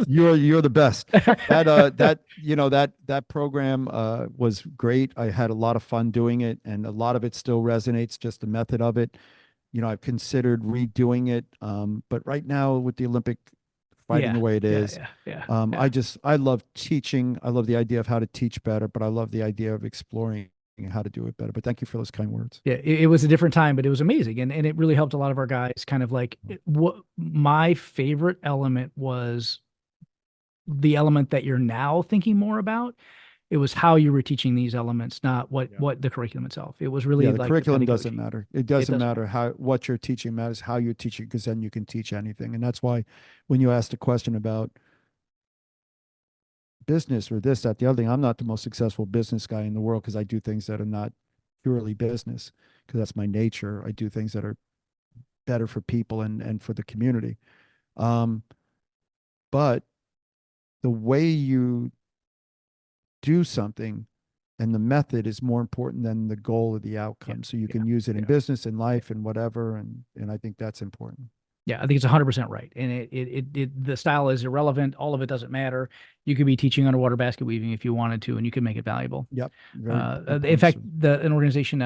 You're the best. That program was great. I had a lot of fun doing it, and a lot of it still resonates, just the method of it. I've considered redoing it. But right now with the Olympic fighting the way it is. Yeah. I love teaching. I love the idea of how to teach better, but I love the idea of exploring how to do it better. But thank you for those kind words. Yeah, it was a different time, but it was amazing. And it really helped a lot of our guys kind of like what my favorite element was the element that you're now thinking more about. It was how you were teaching these elements, not what the curriculum itself. It was really the like curriculum the doesn't pedagogy. matter. It doesn't matter what you're teaching matters how you're teaching, because then you can teach anything. And that's why when you asked a question about business or this, that, the other thing, I'm not the most successful business guy in the world because I do things that are not purely business, because that's my nature. I do things that are better for people and for the community. But the way you do something and the method is more important than the goal or the outcome. So you can use it in business and life and whatever. And I think that's important. Yeah, I think it's 100% right. And the style is irrelevant. All of it doesn't matter. You could be teaching underwater basket weaving if you wanted to, and you can make it valuable. Yep. In fact, an organization,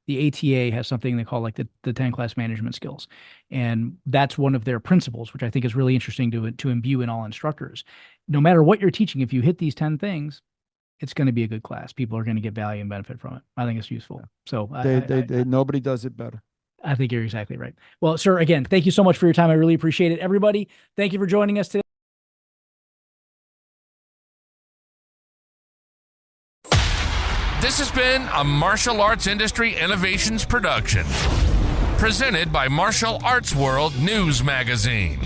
the ATA has something they call like the 10 class management skills. And that's one of their principles, which I think is really interesting to imbue in all instructors. No matter what you're teaching, if you hit these 10 things, it's going to be a good class. People are going to get value and benefit from it. I think it's useful. So nobody does it better. I think you're exactly right. Well, sir, again, thank you so much for your time. I really appreciate it. Everybody, thank you for joining us today. This has been a Martial Arts Industry Innovations production, presented by Martial Arts World News Magazine.